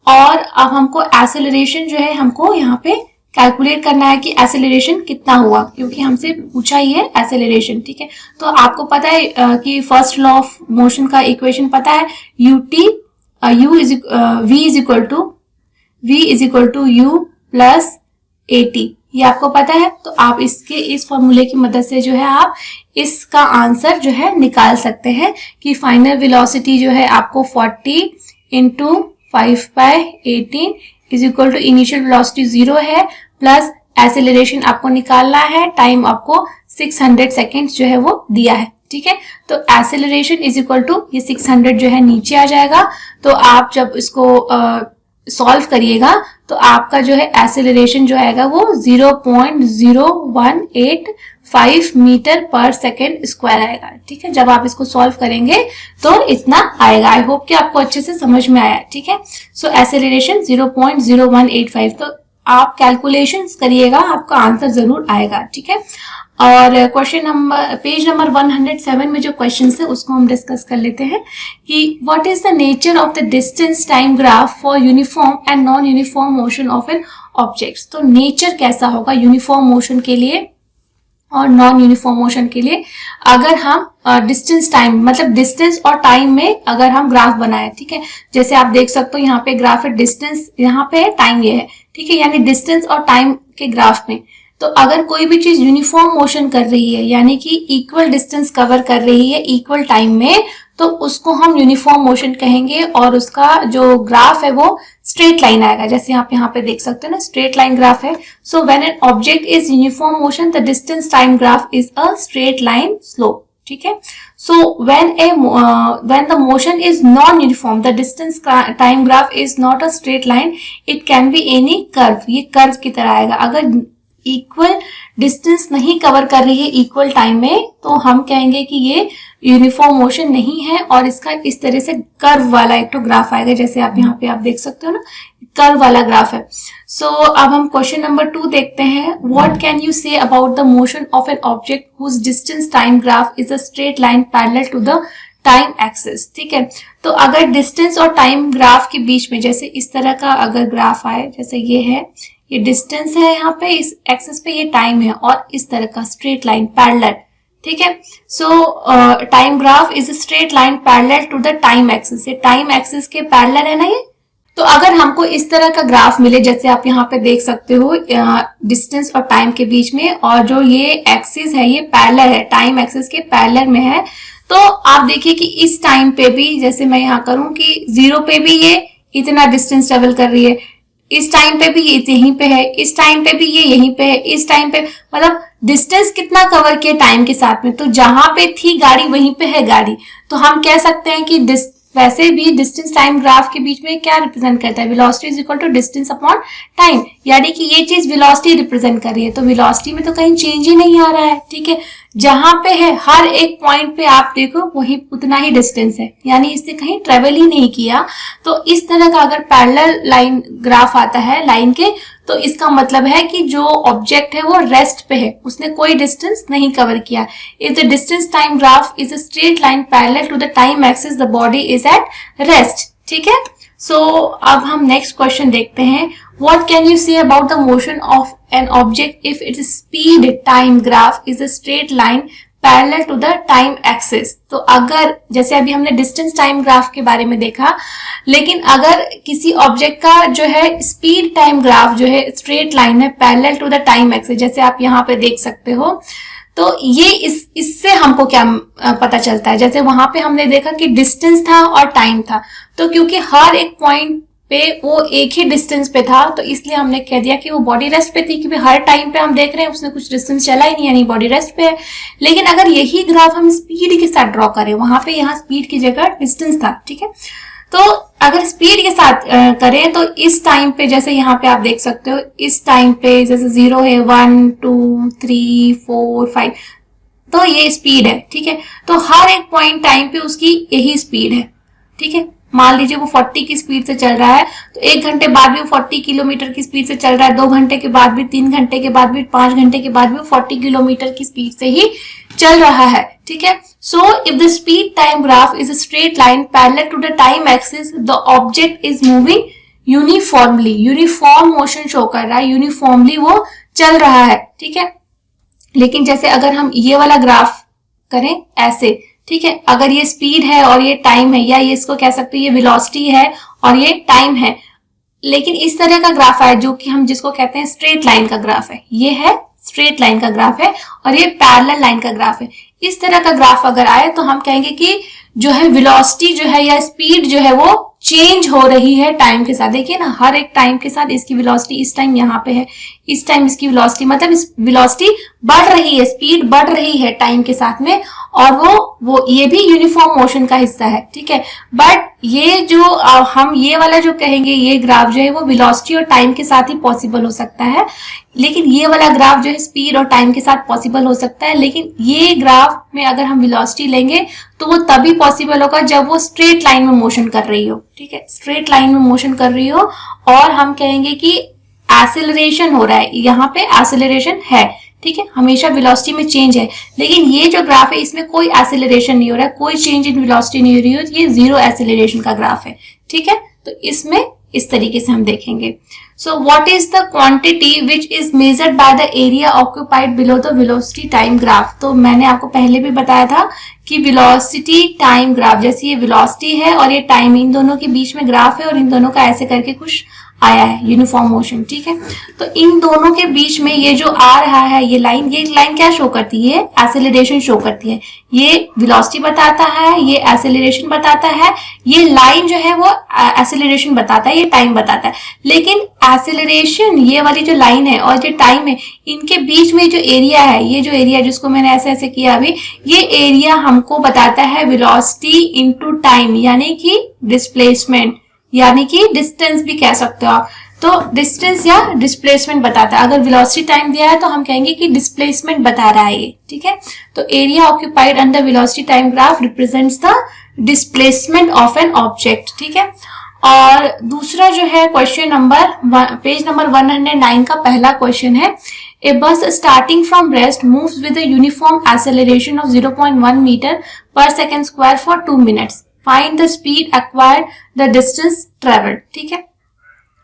और अब हमको एक्सेलरेशन जो है हमको यहाँ पे कैलकुलेट करना है कि एक्सेलरेशन कितना हुआ, क्योंकि हमसे पूछा ही है एक्सेलरेशन, ठीक है। तो आपको पता है कि फर्स्ट लॉ ऑफ मोशन का इक्वेशन पता है, v is equal to u plus at, ये आपको पता है। तो आप इस फॉर्मूले की मदद से जो है आप इसका आंसर जो है निकाल सकते हैं कि फाइनल वेलोसिटी जो है आपको 40 into 5/18 is equal to initial velocity 0 है, प्लस एक्सेलरेशन आपको निकालना है, टाइम आपको 600 सेकेंड्स जो है वो दिया है, ठीक है। तो एक्सेलरेशन इज इक्वल टू ये 600 जो है नीचे आ जाएगा। तो आप जब इसको सॉल्व करिएगा तो आपका जो है एक्सेलरेशन जो आएगा वो 0.0185 मीटर पर सेकेंड स्क्वायर आएगा, ठीक है। जब आप इसको सॉल्व करेंगे तो इतना आएगा। आई होप कि आपको अच्छे से समझ में आया, ठीक है। सो एक्सेलरेशन 0.0185, तो आप कैलकुलेशंस करिएगा, आपका आंसर जरूर आएगा, ठीक है। और क्वेश्चन नंबर पेज नंबर 107 में जो क्वेश्चन है उसको हम डिस्कस कर लेते हैं कि what is the nature of the distance time graph for uniform and non uniform motion of an object. तो नेचर कैसा होगा यूनिफॉर्म मोशन के लिए और नॉन यूनिफॉर्म मोशन के लिए, अगर हम डिस्टेंस टाइम मतलब डिस्टेंस और टाइम में अगर हम ग्राफ बनाए, ठीक है। जैसे आप देख सकते हो यहाँ पे ग्राफ है, डिस्टेंस यहाँ पे है, टाइम ये है, ठीक है, यानी डिस्टेंस और टाइम के ग्राफ में। तो अगर कोई भी चीज यूनिफॉर्म मोशन कर रही है, यानी कि इक्वल डिस्टेंस कवर कर रही है इक्वल टाइम में, तो उसको हम यूनिफॉर्म मोशन कहेंगे और उसका जो ग्राफ है वो स्ट्रेट लाइन आएगा। जैसे आप यहाँ पे देख सकते हो ना, स्ट्रेट लाइन ग्राफ है। So when an object is uniform motion the distance time graph is a straight line slope, ठीक है। सो when the motion is non-uniform, the distance time graph is not a straight line, it can be any curve, ये curve की तरह आएगा। अगर equal distance नहीं cover कर रही है इक्वल टाइम में, तो हम कहेंगे कि ये यूनिफॉर्म मोशन नहीं है और इसका इस तरह से कर्व वाला एक तो ग्राफ आएगा, जैसे आप यहाँ पे आप देख सकते हो ना, कर्व वाला ग्राफ है। सो अब हम क्वेश्चन नंबर 2 देखते हैं। What can you say about the motion of an object whose distance time graph is a straight line parallel to the time axis, ठीक है। तो अगर डिस्टेंस और टाइम ग्राफ के बीच में जैसे इस तरह का अगर ग्राफ आए, जैसे ये है, ये डिस्टेंस है यहाँ पे, इस एक्सिस पे ये टाइम है, और इस तरह का स्ट्रेट लाइन पैरेलल, ठीक है। So time graph is straight line parallel to the time axis, ये टाइम एक्सिस के पैरेलल है ना ये। तो अगर हमको इस तरह का ग्राफ मिले, जैसे आप यहाँ पे देख सकते हो डिस्टेंस और टाइम के बीच में, और जो ये एक्सिस है ये पैरेलल है, टाइम एक्सिस के पैरेलल में है, तो आप देखिए कि इस टाइम पे भी, जैसे मैं यहाँ करूं कि 0 पे भी ये इतना डिस्टेंस ट्रेवल कर रही है, इस टाइम पे भी ये यहीं पे है, इस टाइम पे भी ये यहीं पे है, इस टाइम पे मतलब डिस्टेंस कितना कवर किया टाइम के साथ में। तो जहां पे थी गाड़ी वहीं पे है गाड़ी, तो हम कह सकते हैं कि वैसे भी डिस्टेंस टाइम ग्राफ के बीच में क्या रिप्रेजेंट करता है, velocity is equal to distance upon time, यानी कि ये चीज वेलोसिटी रिप्रेजेंट कर रही है। तो वेलोसिटी में तो कहीं चेंज ही नहीं आ रहा है, ठीक है, जहां पे है हर एक पॉइंट पे आप देखो वही उतना ही डिस्टेंस है, यानी इसने कहीं ट्रेवल ही नहीं किया। तो इस तरह का अगर पैरेलल लाइन ग्राफ आता है लाइन के, तो इसका मतलब है कि जो ऑब्जेक्ट है वो रेस्ट पे है, उसने कोई डिस्टेंस नहीं कवर किया। If the distance time graph is a straight line parallel to the time axis, the body is at rest, ठीक है। सो अब हम नेक्स्ट क्वेश्चन देखते हैं। What can you say about the motion of an object if its speed time graph is a straight line parallel to the time axis? तो अगर जैसे अभी हमने डिस्टेंस टाइम ग्राफ के बारे में देखा, लेकिन अगर किसी ऑब्जेक्ट का जो है स्पीड टाइम ग्राफ जो है स्ट्रेट लाइन है parallel to the time axis, जैसे आप यहाँ पे देख सकते हो, तो ये इससे हमको क्या पता चलता है, जैसे वहां पे हमने देखा कि डिस्टेंस था और टाइम था, तो क्योंकि हर एक पॉइंट पे वो एक ही डिस्टेंस पे था, तो इसलिए हमने कह दिया कि वो बॉडी रेस्ट पे थी, क्योंकि हर टाइम पे हम देख रहे हैं उसने कुछ डिस्टेंस चला ही नहीं, यानी बॉडी रेस्ट पे है। लेकिन अगर यही ग्राफ हम स्पीड के साथ ड्रॉ करें, वहां पे यहाँ स्पीड की जगह डिस्टेंस था, ठीक है, तो अगर स्पीड के साथ करें तो इस टाइम पे जैसे यहाँ पे आप देख सकते हो, इस टाइम पे जैसे 0 है, 1 2 3 4 5, तो ये स्पीड है, ठीक है। तो हर एक पॉइंट टाइम पे उसकी यही स्पीड है, ठीक है। मान लीजिए वो 40 की स्पीड से चल रहा है, तो 1 घंटे बाद भी वो 40 किलोमीटर की स्पीड से चल रहा है, 2 घंटे के बाद भी, 3 घंटे के बाद भी, 5 घंटे के बाद भी वो 40 किलोमीटर की स्पीड से ही चल रहा है, ठीक है। So if the speed time graph is a straight line parallel to the time axis, the object is moving uniformly, uniform motion show कर रहा है, यूनिफॉर्मली वो चल रहा है, ठीक है। लेकिन जैसे अगर हम ये वाला ग्राफ करें ऐसे, ठीक है, अगर ये स्पीड है और ये टाइम है, या ये इसको कह सकते हैं ये वेलोसिटी है और ये टाइम है, लेकिन इस तरह का ग्राफ है जो कि हम जिसको कहते हैं स्ट्रेट लाइन का ग्राफ है, ये है स्ट्रेट लाइन का ग्राफ है और ये पैरेलल लाइन का ग्राफ है। इस तरह का ग्राफ अगर आए तो हम कहेंगे कि जो है वेलोसिटी जो है या स्पीड जो है वो चेंज हो रही है टाइम के साथ। देखिए ना, हर एक टाइम के साथ इसकी वेलोसिटी इस टाइम यहाँ पे है, इस टाइम इसकी वेलोसिटी, मतलब इस वेलोसिटी बढ़ रही है, स्पीड बढ़ रही है टाइम के साथ में, और वो ये भी यूनिफॉर्म मोशन का हिस्सा है, ठीक है। बट ये जो हम ये वाला जो कहेंगे ये ग्राफ जो है वो वेलोसिटी और टाइम के साथ ही पॉसिबल हो सकता है, लेकिन ये वाला ग्राफ जो है स्पीड और टाइम के साथ पॉसिबल हो सकता है। लेकिन ये ग्राफ में अगर हम वेलोसिटी लेंगे तो वो तभी पॉसिबल होगा जब वो स्ट्रेट लाइन में मोशन कर रही हो, ठीक है, स्ट्रेट लाइन में मोशन कर रही हो, और हम कहेंगे कि एक्सेलरेशन हो रहा है, यहाँ पे एक्सेलरेशन है, ठीक है, हमेशा वेलोसिटी में चेंज है। लेकिन ये जो ग्राफ है इसमें कोई एक्सेलरेशन नहीं हो रहा है, कोई चेंज इन वेलोसिटी नहीं हो रही है, ये जीरो एक्सेलरेशन का ग्राफ है, ठीक है। तो इसमें इस तरीके से हम देखेंगे। So what is the quantity which is measured by the area occupied below the velocity time graph. तो मैंने आपको पहले भी बताया था कि वेलोसिटी टाइम ग्राफ, जैसे ये वेलोसिटी है और ये टाइम, इन दोनों के बीच में ग्राफ है और इन दोनों का ऐसे करके कुछ आया है यूनिफॉर्म मोशन, ठीक है। तो इन दोनों के बीच में ये जो आ रहा है ये लाइन क्या शो करती है, एक्सेलरेशन शो करती है। ये वेलोसिटी बताता है, ये एक्सेलरेशन बताता है, ये लाइन जो है वो एक्सेलरेशन बताता है, ये टाइम बताता है। लेकिन एक्सेलरेशन, ये वाली जो लाइन है और जो टाइम है, इनके बीच में जो एरिया है, ये जो एरिया जिसको मैंने ऐसे ऐसे किया अभी, ये एरिया हमको बताता है वेलोसिटी इनटू टाइम, यानी कि डिस्प्लेसमेंट, यानी कि डिस्टेंस भी कह सकते हो आप। तो डिस्टेंस या डिस्प्लेसमेंट बताता है। अगर वेलोसिटी टाइम दिया है तो हम कहेंगे कि डिस्प्लेसमेंट बता रहा है ये, ठीक है। तो area occupied under velocity time graph represents the displacement of an object, ठीक है। और दूसरा जो है क्वेश्चन नंबर पेज नंबर 109 का पहला क्वेश्चन है, a bus starting from rest moves with a uniform acceleration of 0.1 metre per second square for 2 minutes, find the speed acquired, the distance travelled, ठीक है।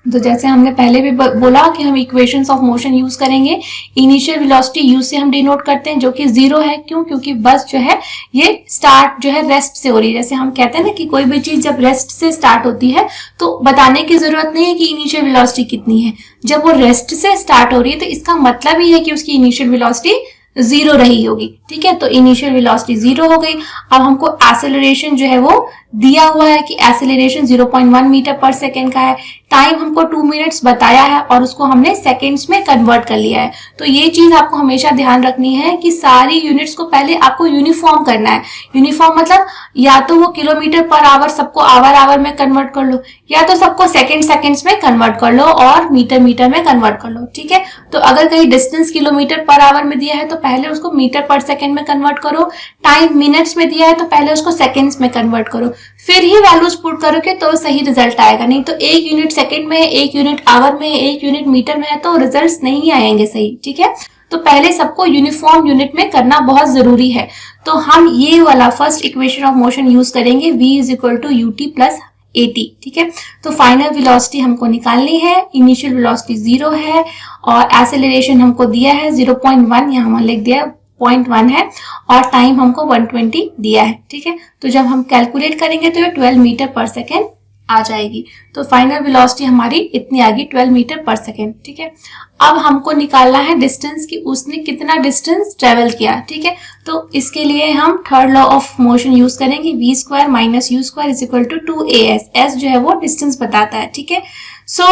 तो जैसे हमने पहले भी बोला कि हम इक्वेशंस ऑफ मोशन यूज करेंगे, इनिशियल वेलोसिटी यू से हम डिनोट करते हैं जो कि 0 है। क्यों? क्योंकि बस जो है ये स्टार्ट जो है रेस्ट से हो रही है। जैसे हम कहते हैं ना कि कोई भी चीज जब रेस्ट से स्टार्ट होती है तो बताने की जरूरत नहीं है कि इनिशियल वेलोसिटी कितनी है, जब वो रेस्ट से स्टार्ट हो रही है तो इसका मतलब ही है कि उसकी इनिशियल वेलोसिटी 0 रही होगी, ठीक है। ठीक है, तो इनिशियल वेलोसिटी 0 हो गई। अब हमको एक्सेलरेशन जो है वो दिया हुआ है कि एक्सेलरेशन 0.1 मीटर पर सेकेंड का है। टाइम हमको 2 मिनट्स बताया है और उसको हमने सेकेंड्स में कन्वर्ट कर लिया है। तो ये चीज आपको हमेशा ध्यान रखनी है कि सारी यूनिट्स को पहले आपको यूनिफॉर्म करना है। यूनिफॉर्म मतलब या तो वो किलोमीटर पर आवर सबको आवर में कन्वर्ट कर लो, या तो सबको सेकेंड्स में कन्वर्ट कर लो और मीटर में कन्वर्ट कर लो। ठीक है, तो अगर कहीं डिस्टेंस किलोमीटर पर आवर में दिया है तो पहले उसको मीटर पर सेकेंड में कन्वर्ट करो। टाइम मिनट्स में दिया है तो पहले उसको सेकेंड्स में कन्वर्ट करो, फिर ही वैल्यूज पुट करोगे तो सही रिजल्ट आएगा। नहीं तो एक यूनिट सेकेंड में है, एक यूनिट आवर में है, एक यूनिट मीटर में है तो रिजल्ट्स नहीं आएंगे सही। ठीक है, तो पहले सबको यूनिफॉर्म यूनिट में करना बहुत जरूरी है। तो हम ये वाला first equation of motion use करेंगे, v is equal to ut plus at। ठीक है, तो फाइनल वेलोसिटी हमको निकालनी है। इनिशियल वेलोसिटी 0 है और एक्सेलरेशन हमको दिया है 0.1, यहाँ लिख दिया 0.1 है, और टाइम हमको 120 दिया है। ठीक है, तो जब हम कैलकुलेट करेंगे तो ये 12 मीटर पर सेकेंड आ जाएगी। तो फाइनल वेलोसिटी हमारी इतनी आ गई 12 मीटर पर सेकेंड। ठीक है, अब हमको निकालना है डिस्टेंस की उसने कितना डिस्टेंस ट्रेवल किया। ठीक है, तो इसके लिए हम third law of motion use करेंगे, v square minus u square is equal to 2as। s जो है वो डिस्टेंस बताता है। ठीक है, सो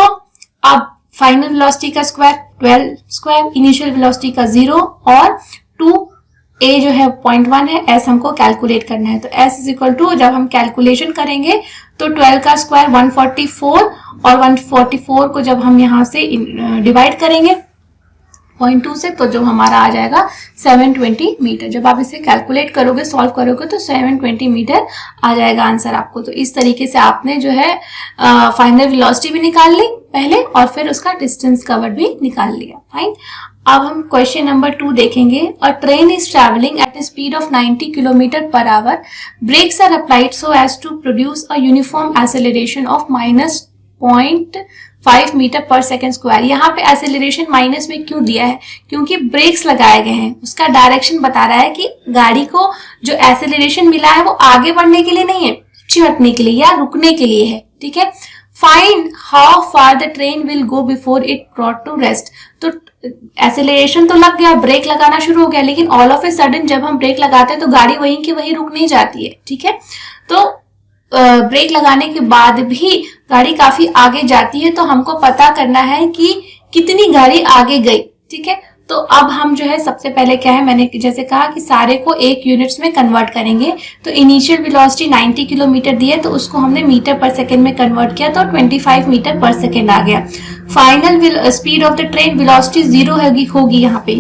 अब फाइनल वेलोसिटी का स्क्वायर 12 स्क्वायर, इनिशियल वेलोसिटी का 0 और 2a जो है 0.1 है, s हमको कैलकुलेट करना है। तो s इज इक्वल टू, जब हम कैलकुलेशन करेंगे तो 12 का स्क्वायर 144 और 144 को जब हम यहाँ से डिवाइड करेंगे 0.2 से तो जो हमारा आ जाएगा 720 मीटर। जब आप इसे कैलकुलेट करोगे, सॉल्व करोगे तो 720 मीटर आ जाएगा आंसर आपको। तो इस तरीके से आपने जो है फाइनल वेलोसिटी भी निकाल ली पहले और फिर उसका डिस्टेंस कवर्ड भी निकाल लिया। फाइन, अब हम क्वेश्चन नंबर 2 देखेंगे। A train is travelling at a speed of 90 kilometre per hour, brakes are applied so as to produce a uniform acceleration of -0.5 metre per second square. यहाँ पे acceleration minus में क्यों दिया है? क्योंकि ब्रेक्स लगाए गए हैं। उसका डायरेक्शन बता रहा है कि गाड़ी को जो एक्सेलरेशन मिला है वो आगे बढ़ने के लिए नहीं है, पीछे हटने के लिए या रुकने के लिए है। ठीक है, find how far the train will go before it brought to rest. तो एक्सेलरेशन तो लग गया, ब्रेक लगाना शुरू हो गया, लेकिन ऑल ऑफ ए सडन जब हम ब्रेक लगाते हैं तो गाड़ी वहीं की वहीं रुक नहीं जाती है। ठीक है, तो ब्रेक लगाने के बाद भी गाड़ी काफी आगे जाती है, तो हमको पता करना है कि कितनी गाड़ी आगे गई। ठीक है, तो अब हम जो है सबसे पहले क्या है, मैंने जैसे कहा कि सारे को एक यूनिट्स में कन्वर्ट करेंगे। तो इनिशियल वेलोसिटी 90 किलोमीटर दी है तो उसको हमने मीटर पर सेकेंड में कन्वर्ट किया तो 25 मीटर पर सेकेंड आ गया। Final speed of the train velocity 0 होगी यहाँ पे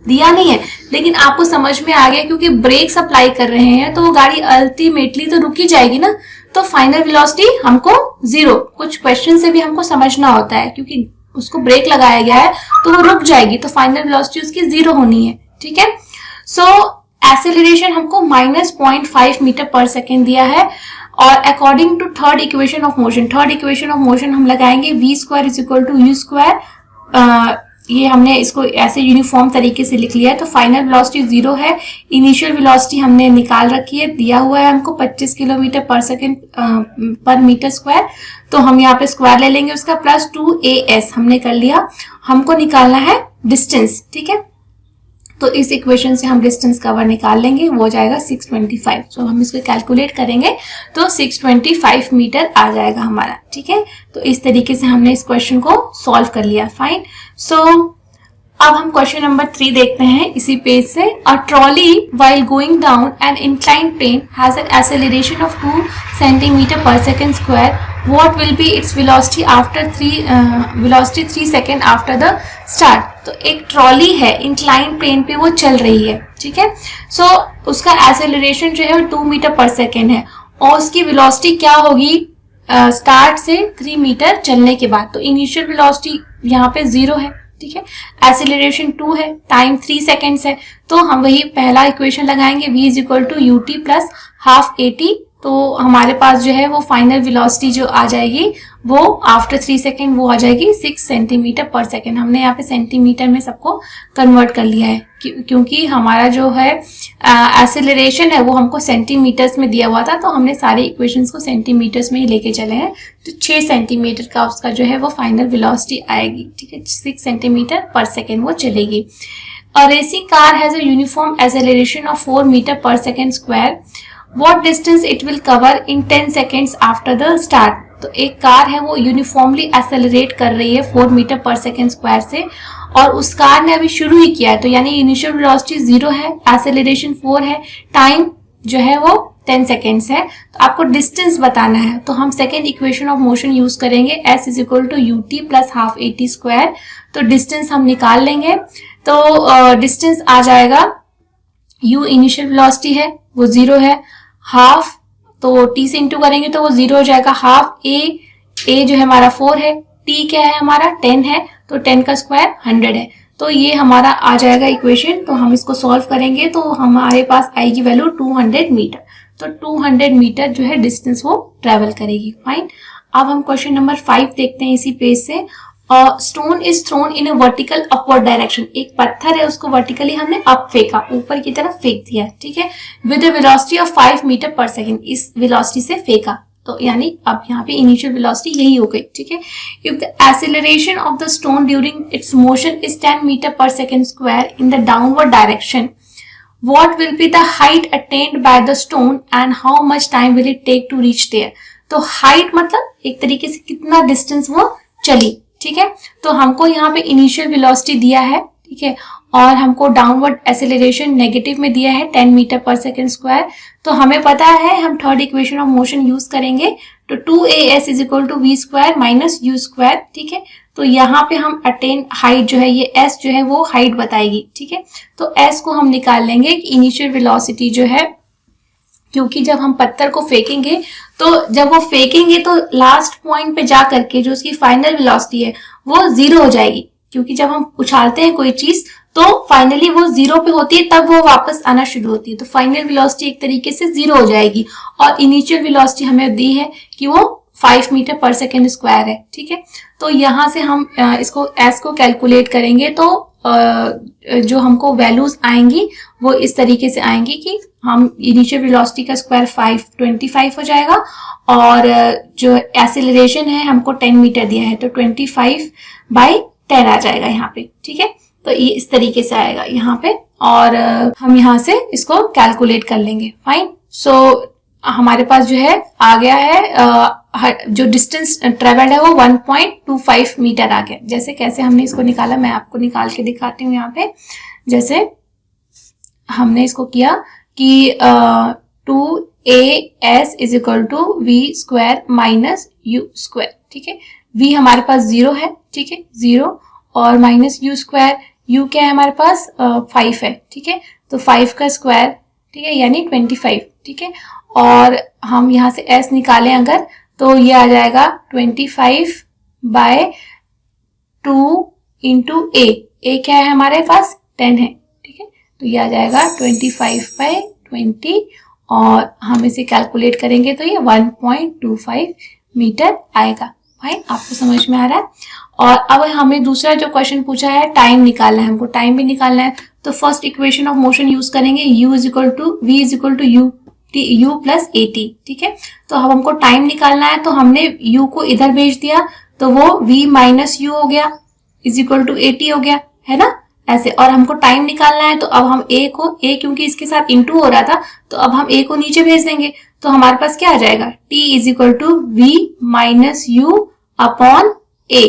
दिया नहीं है, लेकिन आपको समझ में आ गया क्योंकि ब्रेक्स अप्लाई कर रहे हैं तो वो गाड़ी अल्टीमेटली तो रुकी जाएगी ना। तो फाइनल वेलोसिटी हमको 0, कुछ क्वेश्चन से भी हमको समझना होता है क्योंकि उसको ब्रेक लगाया गया है तो वो रुक जाएगी, तो फाइनल वेलोसिटी उसकी 0 होनी है। ठीक है, सो एक्सेलरेशन हमको -0.5 मीटर पर सेकेंड दिया है और according to third equation of motion हम लगाएंगे v square is equal to u square. ये हमने इसको ऐसे यूनिफॉर्म तरीके से लिख लिया है। तो फाइनल वेलोसिटी 0 है, इनिशियल वेलोसिटी हमने निकाल रखी है, दिया हुआ है हमको 25 किलोमीटर पर सेकेंड पर मीटर स्क्वायर। तो हम यहाँ पे स्क्वायर ले लेंगे उसका, प्लस 2as हमने कर लिया। हमको निकालना है डिस्टेंस। ठीक है, तो इस इक्वेशन से हम डिस्टेंस कवर निकाल लेंगे, वो हो जाएगा 625। तो हम इसको कैलकुलेट करेंगे तो 625 मीटर आ जाएगा हमारा। ठीक है, तो इस तरीके से हमने इस क्वेश्चन को सॉल्व कर लिया। फाइन, सो अब हम क्वेश्चन नंबर 3 देखते हैं इसी पेज से। A trolley while going down an inclined plane has an acceleration of 2 centimetre per second square. What will be its velocity after 3 second after the start. तो एक ट्रॉली है, incline plane पे वो चल रही है। ठीक है, सो उसका एक्सेलरेशन जो है 2 मीटर पर सेकेंड है और उसकी वेलोसिटी क्या होगी स्टार्ट से 3 मीटर चलने के बाद। तो इनिशियल वेलोसिटी यहाँ पे 0 है। ठीक है, एक्सेलरेशन 2 है, टाइम 3 सेकेंड्स है, तो हम वही पहला इक्वेशन लगाएंगे, v is equal to ut plus half at। तो हमारे पास जो है वो फाइनल वेलोसिटी जो आ जाएगी वो आफ्टर 3 सेकेंड वो आ जाएगी 6 सेंटीमीटर पर सेकेंड। हमने यहाँ पे सेंटीमीटर में सबको कन्वर्ट कर लिया है क्योंकि हमारा जो है एक्सेलरेशन है वो हमको सेंटीमीटर्स में दिया हुआ था, तो हमने सारे इक्वेशंस को सेंटीमीटर्स में ही लेके चले हैं। तो 6 सेंटीमीटर का उसका जो है वो फाइनल वेलोसिटी आएगी। ठीक है, 6 सेंटीमीटर पर सेकेंड वो चलेगी। A racing car has a uniform acceleration of 4 meter per second square. What distance it will cover in 10 seconds after the start? तो एक कार है वो यूनिफॉर्मली एक्सेलरेट कर रही है 4 मीटर पर सेकेंड स्क्वायर से, और उस कार ने अभी शुरू ही किया है, तो यानी इनिशियल वेलोसिटी 0 है, एक्सेलरेशन 4 है, टाइम जो है वो 10 सेकेंड्स है। तो आपको डिस्टेंस बताना है, तो हम second equation of motion use करेंगे, s is equal to U T plus half A T square. तो डिस्टेंस हम निकाल लेंगे, तो डिस्टेंस आ जाएगा, u इनिशियल वेलोसिटी है वो 0 है, हाफ तो t से इंटू करेंगे तो वो 0 हो जाएगा, हाफ a जो है हमारा 4 है, t क्या है हमारा 10 है, तो 10 का स्क्वायर 100 है। तो ये हमारा आ जाएगा इक्वेशन। तो हम इसको सॉल्व करेंगे तो हमारे पास आएगी वैल्यू 200 मीटर। तो 200 मीटर जो है डिस्टेंस वो ट्रेवल करेगी। फाइन। अब हम क्वेश्चन नंबर 5 देखते हैं इसी पेज से। Stone is thrown in a vertical upward direction. एक पत्थर है, उसको वर्टिकली हमने अप फेंका, ऊपर की तरफ फेंक दिया, ठीक है, with a velocity of 5 metre per second. इस वेलोसिटी से फेंका, तो यानी अब यहाँ पे इनिशियल वेलोसिटी यही हो गई, ठीक है। If the acceleration of the stone during its motion is 10 metre per second square in the downward direction, what will be the height attained by the stone and how much time will it take to reach there? तो height मतलब एक तरीके से कितना distance वो चली, ठीक है। तो हमको यहाँ पे इनिशियल वेलोसिटी दिया है, ठीक है, और हमको डाउनवर्ड एक्सेलरेशन नेगेटिव में दिया है 10 मीटर पर सेकेंड स्क्वायर। तो हमें पता है हम third equation of motion use करेंगे, तो 2as is equal to V square minus U square, ठीक है। तो यहाँ पे हम अटेन हाइट जो है, ये s जो है वो हाइट बताएगी, ठीक है। तो s को हम निकाल लेंगे कि इनिशियल वेलोसिटी जो है, क्योंकि जब हम पत्थर को फेंकेंगे तो जब वो फेंकेंगे तो लास्ट पॉइंट पे जा करके जो उसकी फाइनल वेलोसिटी है वो 0 हो जाएगी, क्योंकि जब हम उछालते हैं कोई चीज तो फाइनली वो 0 पे होती है, तब वो वापस आना शुरू होती है। तो फाइनल वेलोसिटी एक तरीके से 0 हो जाएगी, और इनिशियल वेलोसिटी हमें दी है कि वो 5 मीटर पर सेकेंड स्क्वायर है, ठीक है। तो यहाँ से हम इसको s को कैलकुलेट करेंगे तो जो हमको वैल्यूज आएंगी वो इस तरीके से आएंगी कि हम इनिशियल वेलोसिटी का स्क्वायर 25 हो जाएगा, और जो एक्सेलरेशन है हमको 10 मीटर दिया है, तो 25/10 आ जाएगा यहाँ पे, ठीक है। तो ये इस तरीके से आएगा यहाँ पे, और हम यहाँ से इसको कैलकुलेट कर लेंगे। फाइन। सो हमारे पास जो है आ गया है, जो डिस्टेंस ट्रेवल्ड है वो 1.25 मीटर आ गया। जैसे कैसे हमने इसको निकाला मैं आपको निकाल के दिखाती हूँ यहाँ पे। जैसे हमने इसको किया कि 2as is equal to V square minus U square, ठीक है। v हमारे पास 0 है, ठीक है, 0 और माइनस यू स्क्वायर, u क्या है हमारे पास 5 है, ठीक है। तो 5 का स्क्वायर, ठीक है, यानी 25, ठीक है। और हम यहाँ से s निकालें अगर, तो ये आ जाएगा 25/2 इंटू a क्या है हमारे पास 10 है, ठीक है। तो ये आ जाएगा 25/20, और हम इसे कैलकुलेट करेंगे तो ये 1.25 मीटर आएगा। फाइन, आपको समझ में आ रहा है। और अब हमें दूसरा जो क्वेश्चन पूछा है, टाइम निकालना है, हमको टाइम भी निकालना है। तो first equation of motion use करेंगे, u is equal to v is equal to u plus A T, ठीक है। तो अब हमको टाइम निकालना है, तो हमने u को इधर भेज दिया तो वो v माइनस यू हो गया is equal to A T हो गया, है ना, ऐसे। और हमको टाइम निकालना है, तो अब हम a क्योंकि इसके साथ इंटू हो रहा था, तो अब हम a को नीचे भेज देंगे, तो हमारे पास क्या आ जाएगा, t is equal to v minus you upon a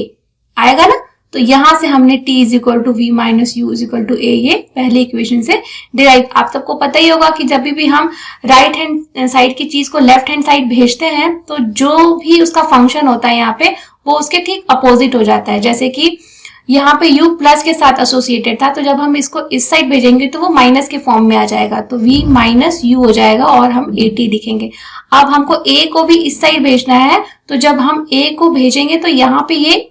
आएगा ना। तो यहां से हमने t is equal to we minus u is equal to a, ये पहले इक्वेशन से डिराइव। आप सबको पता ही होगा कि जब भी हम राइट हैंड साइड की चीज को लेफ्ट हैंड साइड भेजते हैं तो जो भी उसका फंक्शन होता है यहाँ पे वो उसके ठीक अपोजिट हो जाता है। जैसे कि यहाँ पे u प्लस के साथ एसोसिएटेड था, तो जब हम इसको इस साइड भेजेंगे तो वो माइनस के फॉर्म में आ जाएगा, तो v माइनस यू हो जाएगा और हम ए टी लिखेंगे। अब हमको a को भी इस साइड भेजना है, तो जब हम a को भेजेंगे तो यहाँ पे ये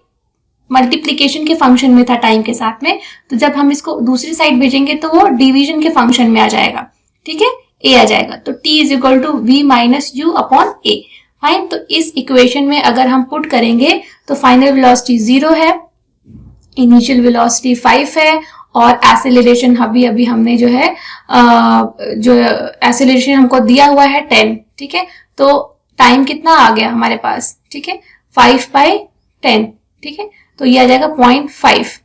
मल्टीप्लीकेशन के फंक्शन में था टाइम के साथ में, तो जब हम इसको दूसरी साइड भेजेंगे तो वो डिवीजन के फंक्शन में आ जाएगा, ठीक है, a आ जाएगा। तो t is equal to we minus you upon A. Fine. तो इस इक्वेशन में अगर हम पुट करेंगे तो फाइनल वेलोसिटी 0 है, इनिशियल वेलोसिटी 5 है, और एक्सेलरेशन अभी हमने जो है जो एक्सेलरेशन हमको दिया हुआ है 10, ठीक है। तो टाइम कितना आ गया हमारे पास, ठीक है, 5/10, ठीक है। तो ये आ जाएगा 0.5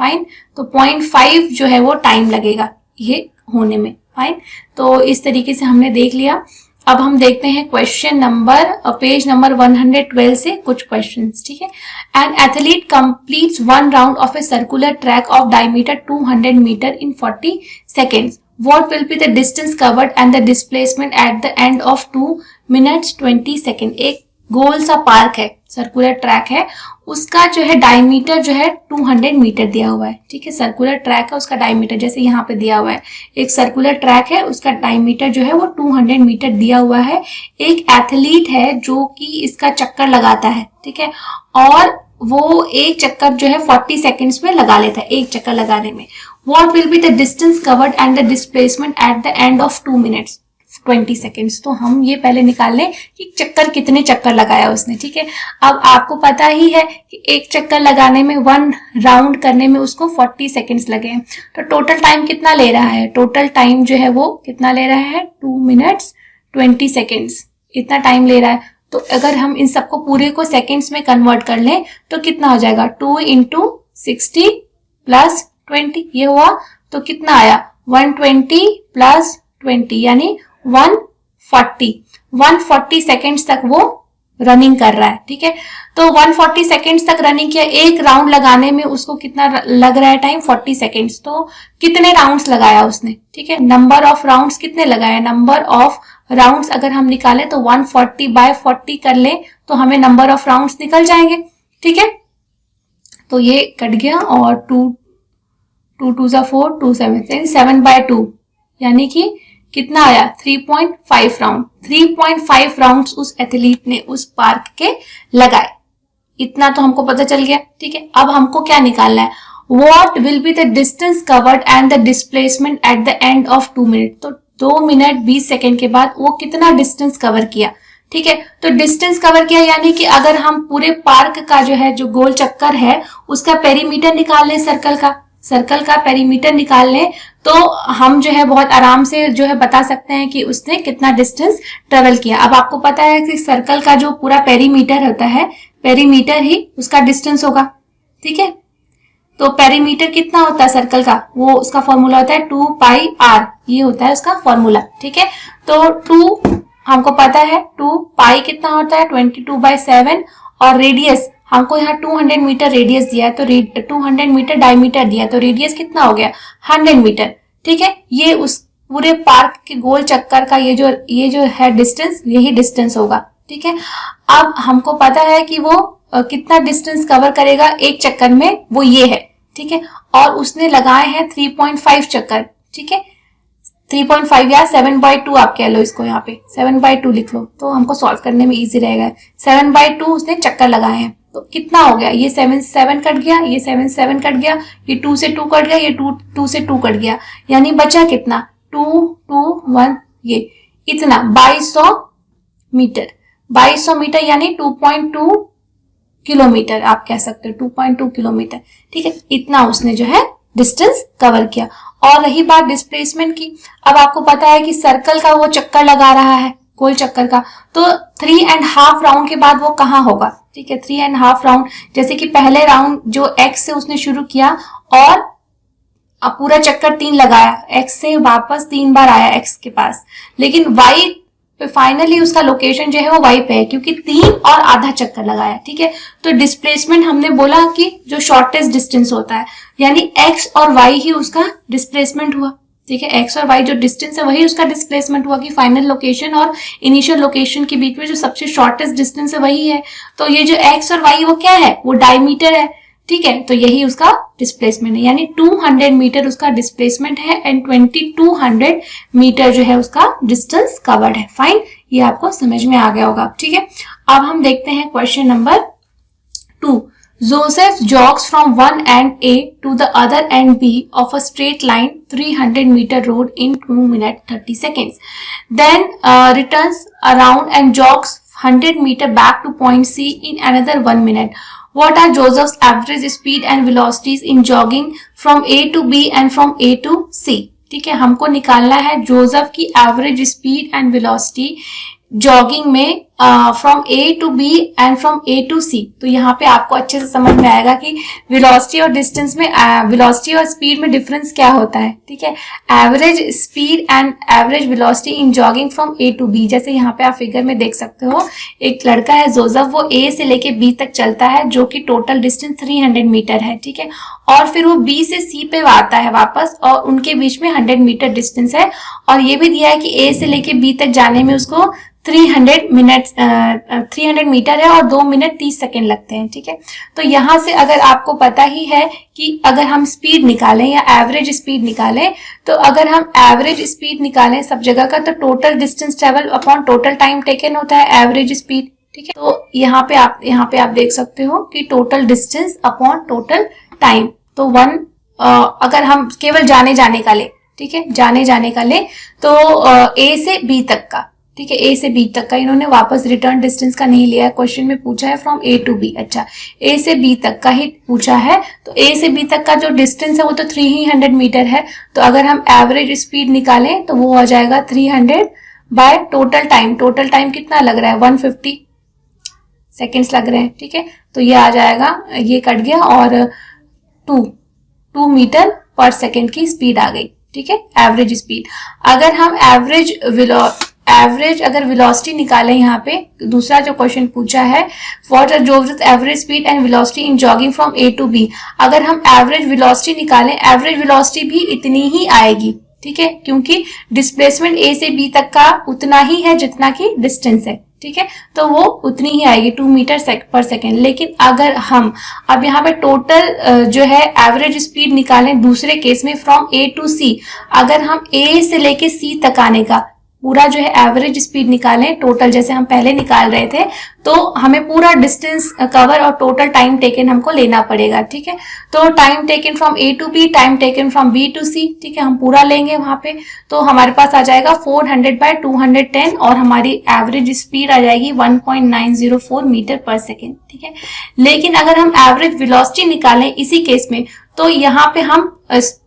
फाइन। तो 0.5 जो है वो टाइम लगेगा ये होने में, फाइन। तो इस तरीके से हमने देख लिया। अब हम देखते हैं क्वेश्चन नंबर पेज नंबर 112 से कुछ क्वेश्चंस, ठीक है। An athlete completes 1 round of a circular track of diameter 200 metre in 40 seconds. What will be the distance covered and the displacement at the end of 2 minutes 20 seconds? एक गोल सा park है, circular track है, उसका जो है diameter जो है 200 metre दिया हुआ है, ठीक है। सर्कुलर ट्रैक है, उसका डायमीटर जैसे यहाँ पे दिया हुआ है, एक सर्कुलर ट्रैक है, उसका डायमीटर जो है वो 200 मीटर दिया हुआ है। एक एथलीट है जो कि इसका चक्कर लगाता है, ठीक है, और वो एक चक्कर जो है 40 सेकेंड्स में लगा लेता है, एक चक्कर लगाने में। What will be the distance covered and the displacement at the end of 2 minutes 20 seconds? तो हम ये पहले निकाल लें कि चक्कर कितने चक्कर लगाया उसने, ठीक है। अब आपको पता ही है कि एक चक्कर लगाने में 1 राउंड करने में उसको 40 सेकेंड्स लगे हैं। तो टोटल टाइम कितना ले रहा है? टोटल टाइम जो है वो कितना ले रहा है? 2 minutes 20 seconds, इतना टाइम ले रहा है। तो अगर हम इन सबको पूरे को सेकेंड्स में कन्वर्ट कर लें तो कितना हो जाएगा? 2 into 60 plus 20, ये हुआ तो कितना आया? 120 plus 20 यानी 140 सेकेंड्स तक वो रनिंग कर रहा है, ठीक है। तो 140 सेकेंड्स तक रनिंग किया, एक राउंड लगाने में उसको कितना लग रहा है टाइम? 40 सेकेंड्स। तो कितने राउंड्स लगाया उसने, ठीक है। नंबर ऑफ राउंड्स कितने लगाया? नंबर ऑफ राउंड्स अगर हम निकालें तो 140/40 कर लें तो हमें नंबर ऑफ राउंड्स निकल जाएंगे, ठीक है। तो ये कट गया और 2 2 × 4 2 7 7/2 यानी कि कितना आया? 3.5 राउंड। 3.5 राउंड्स उस एथलीट ने उस पार्क के लगाए, इतना तो हमको पता चल गया, ठीक है। अब हमको क्या निकालना है? What will be the distance covered and the displacement at the end of 2 minutes? तो 2 मिनट 20 सेकेंड के बाद वो कितना डिस्टेंस कवर किया, ठीक है। तो डिस्टेंस कवर किया यानी कि अगर हम पूरे पार्क का जो है जो गोल चक्कर है उसका पेरीमीटर निकाल लें, सर्कल का पेरीमीटर निकाल लें तो हम जो है बहुत आराम से जो है बता सकते हैं कि उसने कितना डिस्टेंस ट्रेवल किया। अब आपको पता है कि सर्कल का जो पूरा पेरीमीटर होता है, पेरीमीटर ही उसका डिस्टेंस होगा, ठीक है। तो पेरीमीटर कितना होता है सर्कल का? वो उसका फॉर्मूला होता है 2πr, ये होता है उसका फॉर्मूला, ठीक है। तो 2 हमको पता है, 2π कितना होता है? 22/7 और रेडियस हमको यहाँ 200 मीटर रेडियस दिया है, तो 200 मीटर डायमीटर दिया है, तो रेडियस कितना हो गया? 100 मीटर, ठीक है। ये उस पूरे पार्क के गोल चक्कर का ये जो है डिस्टेंस, यही डिस्टेंस होगा, ठीक है। अब हमको पता है कि वो कितना डिस्टेंस कवर करेगा एक चक्कर में, वो ये है, ठीक है। और उसने लगाए हैं 3.5 चक्कर, ठीक है। 3.5 या 7/2 आप कह लो इसको, यहाँ पे 7/2 लिख लो तो हमको सॉल्व करने में इजी रहेगा। 7/2 उसने चक्कर लगाए हैं, तो कितना हो गया? ये 7 कट गया, ये 7 कट गया, ये 2 से 2 कट गया, ये 2 से 2 कट गया, यानी बचा कितना? 2 2 1, ये इतना 2200 मीटर। 2200 मीटर यानी 2.2 किलोमीटर आप कह सकते हो, 2.2 किलोमीटर, ठीक है। इतना उसने जो है डिस्टेंस कवर किया। और रही बात डिस्प्लेसमेंट की, अब आपको पता है कि सर्कल का वो चक्कर लगा रहा है, गोल चक्कर का, तो 3.5 राउंड के बाद वो कहाँ होगा, ठीक है। 3.5 राउंड, जैसे कि पहले राउंड जो एक्स से उसने शुरू किया और अब पूरा चक्कर 3 लगाया, एक्स से वापस 3 बार आया एक्स के पास, लेकिन वाई पे फाइनली उसका लोकेशन जो है वो वाई पे है क्योंकि 3 और आधा चक्कर लगाया, ठीक है। तो डिस्प्लेसमेंट हमने बोला कि जो शॉर्टेस्ट डिस्टेंस होता है, यानी एक्स और वाई ही उसका डिस्प्लेसमेंट हुआ, ठीक है। एक्स और वाई जो डिस्टेंस है वही उसका डिस्प्लेसमेंट हुआ कि फाइनल लोकेशन और इनिशियल लोकेशन के बीच में जो सबसे शॉर्टेस्ट डिस्टेंस है वही है। तो ये जो एक्स और वाई वो क्या है? वो डायमीटर है, ठीक है। तो यही उसका डिस्प्लेसमेंट है, यानी 200 मीटर उसका डिस्प्लेसमेंट है एंड 2200 मीटर जो है उसका डिस्टेंस कवर्ड है। फाइन, ये आपको समझ में आ गया होगा, ठीक है। अब हम देखते हैं question number 2। Joseph jogs from one end A to the other end B of a straight line 300 meter road in 2 minutes 30 seconds. Then returns around and jogs 100 meter back to point C in another 1 minute. What are Joseph's average speed and velocities in jogging from A to B and from A to C? ठीक है, हमको निकालना है Joseph की average speed and velocity jogging में from A to B and from A to C, तो यहाँ पे आपको अच्छे से समझ में आएगा कि वेलोसिटी और डिस्टेंस में वेलोसिटी और स्पीड में डिफरेंस क्या होता है। ठीक है, average speed and average velocity in jogging from A to B. जैसे यहाँ पे आप फिगर में देख सकते हो, एक लड़का है जोसेफ, वो ए से लेके बी तक चलता है जो कि टोटल डिस्टेंस 300 मीटर है। ठीक है, और फिर वो बी से सी पे आता है वापस, और उनके बीच में 100 मीटर डिस्टेंस है। और ये भी दिया है कि ए से लेके बी तक जाने में उसको 300 मीटर है और 2 मिनट 30 सेकेंड लगते हैं। ठीक है, तो यहां से अगर आपको पता ही है कि अगर हम स्पीड निकालें या एवरेज स्पीड निकालें, तो अगर हम एवरेज स्पीड निकालें सब जगह का, तो total distance travel upon total time taken होता है एवरेज स्पीड। ठीक है, तो यहाँ पे आप देख सकते हो कि total distance upon total time, तो अगर हम केवल जाने का ले, ठीक है, जाने का ले, तो ए से बी तक का, ठीक है, ए से बी तक का, इन्होंने वापस रिटर्न डिस्टेंस का नहीं लिया है, क्वेश्चन में पूछा है फ्रॉम ए टू बी। अच्छा, ए से बी तक का ही पूछा है, तो ए से बी तक का जो डिस्टेंस है वो तो 300 मीटर है। तो अगर हम एवरेज स्पीड निकालें तो वो हो जाएगा 300 by total time. Total time कितना लग रहा है, 150 सेकेंड्स लग रहे हैं। ठीक है, तो ये आ जाएगा, ये कट गया, और 2 मीटर पर सेकेंड की स्पीड आ गई। ठीक है, एवरेज स्पीड। अगर हम एवरेज अगर वेलोसिटी निकालें, यहाँ पे दूसरा जो क्वेश्चन पूछा है, what are Joseph average speed and velocity in jogging from A to B. अगर हम एवरेज वेलोसिटी निकालें, एवरेज वेलोसिटी भी इतनी ही आएगी। ठीक है, क्योंकि डिस्प्लेसमेंट ए से बी तक का उतना ही है जितना की डिस्टेंस है। ठीक है, तो वो उतनी ही आएगी, 2 मीटर पर सेकेंड। लेकिन अगर हम अब यहाँ पे टोटल जो है एवरेज स्पीड निकालें दूसरे केस में फ्रॉम ए टू सी, अगर हम ए से लेके सी तक आने का पूरा जो है एवरेज स्पीड निकालें टोटल, जैसे हम पहले निकाल रहे थे, तो हमें पूरा डिस्टेंस कवर और टोटल टाइम टेकन हमको लेना पड़ेगा। ठीक है, तो time taken from A to B, time taken from B to C, ठीक है, हम पूरा लेंगे वहां पे, तो हमारे पास आ जाएगा 400 बाय 210, और हमारी एवरेज स्पीड आ जाएगी 1.904 मीटर पर सेकेंड। ठीक है, लेकिन अगर हम एवरेज वेलोसिटी निकालें इसी केस में, तो यहाँ पे हम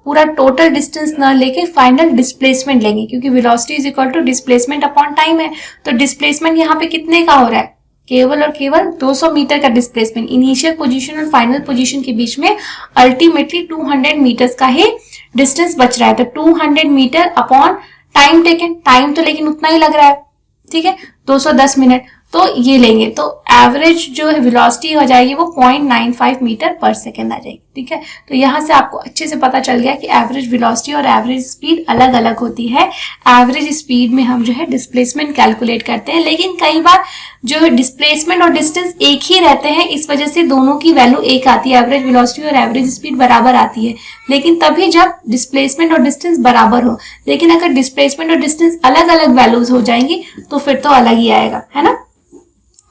पूरा टोटल डिस्टेंस ना लेके फाइनल डिस्प्लेसमेंट लेंगे, क्योंकि velocity is equal to displacement upon time है। तो डिस्प्लेसमेंट यहाँ पे कितने का हो रहा है, केवल और केवल 200 मीटर का डिस्प्लेसमेंट। इनिशियल पोजीशन और फाइनल पोजीशन के बीच में अल्टीमेटली 200 मीटर्स का ही डिस्टेंस बच रहा है। तो 200 metre upon time taken, time तो लेकिन उतना ही लग रहा है। ठीक है, 210 मिनट, तो ये लेंगे, तो एवरेज जो है वेलोसिटी हो जाएगी वो 0.95 मीटर पर सेकेंड आ जाएगी। ठीक है, तो यहाँ से आपको अच्छे से पता चल गया कि एवरेज वेलोसिटी और एवरेज स्पीड अलग अलग होती है। एवरेज स्पीड में हम जो है डिस्प्लेसमेंट कैलकुलेट करते हैं, लेकिन कई बार जो है डिस्प्लेसमेंट और डिस्टेंस एक ही रहते हैं, इस वजह से दोनों की वैल्यू एक आती है, एवरेज वेलोसिटी और एवरेज स्पीड बराबर आती है। लेकिन तभी जब डिस्प्लेसमेंट और डिस्टेंस बराबर हो, लेकिन अगर डिस्प्लेसमेंट और डिस्टेंस अलग अलग वैल्यूज हो जाएंगी तो फिर तो अलग ही आएगा, है ना।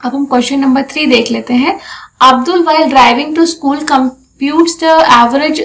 अब हम क्वेश्चन नंबर 3 देख लेते हैं। Abdul while driving to school computes the average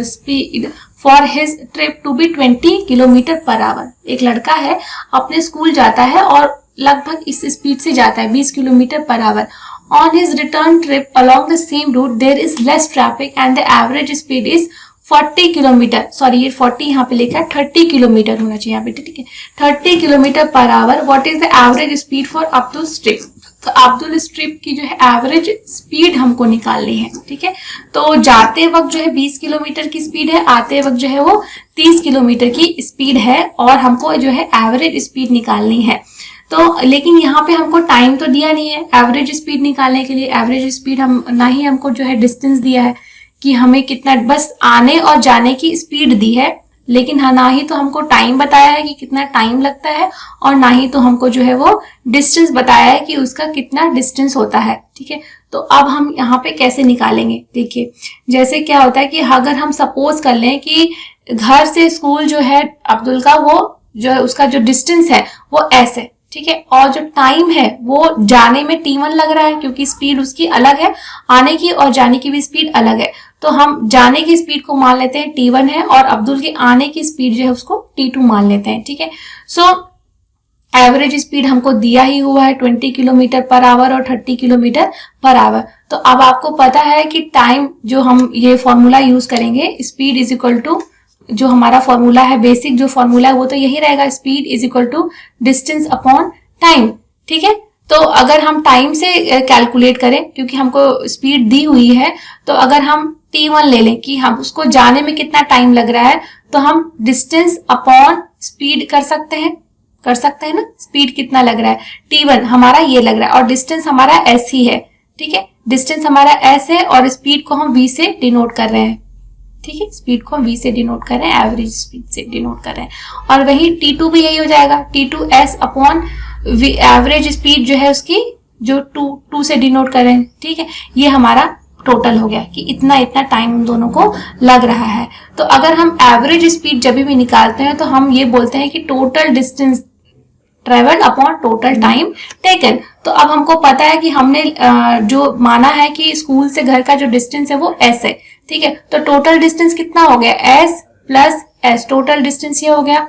speed for his trip to be 20 kilometre per hour. एक लड़का है, अपने स्कूल जाता है और लगभग इस स्पीड से जाता है 20 kilometre per hour. On his return trip along the same route there is less traffic and the average speed is 40 kilometre, sorry ये 40 यहाँ पे लिखा है, 30 किलोमीटर होना चाहिए यहाँ पे। ठीक है, 30 kilometre per our. What is the average speed for Abdul trip. तो अब्दुल स्ट्रिप की जो है एवरेज स्पीड हमको निकालनी है। ठीक है, तो जाते वक्त जो है 20 किलोमीटर की स्पीड है, आते वक्त जो है वो 30 किलोमीटर की स्पीड है, और हमको जो है एवरेज स्पीड निकालनी है। तो लेकिन यहाँ पे हमको टाइम तो दिया नहीं है एवरेज स्पीड निकालने के लिए। एवरेज स्पीड हम ना ही हमको जो है डिस्टेंस दिया है कि हमें कितना, बस आने और जाने की स्पीड दी है, लेकिन हाँ ना ही तो हमको टाइम बताया है कि कितना टाइम लगता है, और ना ही तो हमको जो है वो डिस्टेंस बताया है कि उसका कितना डिस्टेंस होता है। ठीक है, तो अब हम यहाँ पे कैसे निकालेंगे, देखिए जैसे क्या होता है कि अगर हम सपोज कर लें कि घर से स्कूल जो है अब्दुल का, वो जो है उसका जो डिस्टेंस है वो ऐसे, ठीक है, और जो टाइम है वो जाने में t1 लग रहा है क्योंकि स्पीड उसकी अलग है, आने की और जाने की भी स्पीड अलग है। तो हम जाने की स्पीड को मान लेते हैं t1 है, और अब्दुल के आने की स्पीड जो है उसको t2 मान लेते हैं। ठीक है, सो एवरेज स्पीड हमको दिया ही हुआ है 20 किलोमीटर पर आवर और 30 किलोमीटर पर आवर। तो अब आपको पता है कि टाइम जो हम ये फॉर्मूला यूज करेंगे, स्पीड इज इक्वल टू, जो हमारा फॉर्मूला है, बेसिक जो फॉर्मूला है वो तो यही रहेगा, speed is equal to distance upon time. ठीक है, तो अगर हम टाइम से कैलकुलेट करें, क्योंकि हमको स्पीड दी हुई है, तो अगर हम t1 ले लें कि हम उसको जाने में कितना टाइम लग रहा है, तो हम डिस्टेंस अपॉन स्पीड कर सकते हैं ना, स्पीड कितना लग रहा है, t1 हमारा ये लग रहा है और डिस्टेंस हमारा s ही है, ठीक है, डिस्टेंस हमारा s है और स्पीड को हम v से डिनोट कर रहे हैं, ठीक है, स्पीड को हम v से डिनोट कर रहे हैं, एवरेज स्पीड से डिनोट कर रहे हैं। और वही t2 भी यही हो जाएगा, t2s अपॉन एवरेज स्पीड जो है उसकी, जो 2 से डिनोट कर रहे हैं, ठीक है, ये हमारा टोटल हो गया कि इतना टाइम उन दोनों को लग रहा है। तो अगर हम एवरेज स्पीड जब भी निकालते हैं तो हम ये बोलते हैं कि total distance travel upon total time taken. तो अब हमको पता है कि हमने जो माना है कि स्कूल से घर का जो डिस्टेंस है वो s है, ठीक है, तो टोटल डिस्टेंस कितना हो गया, s plus s, total distance ये हो गया।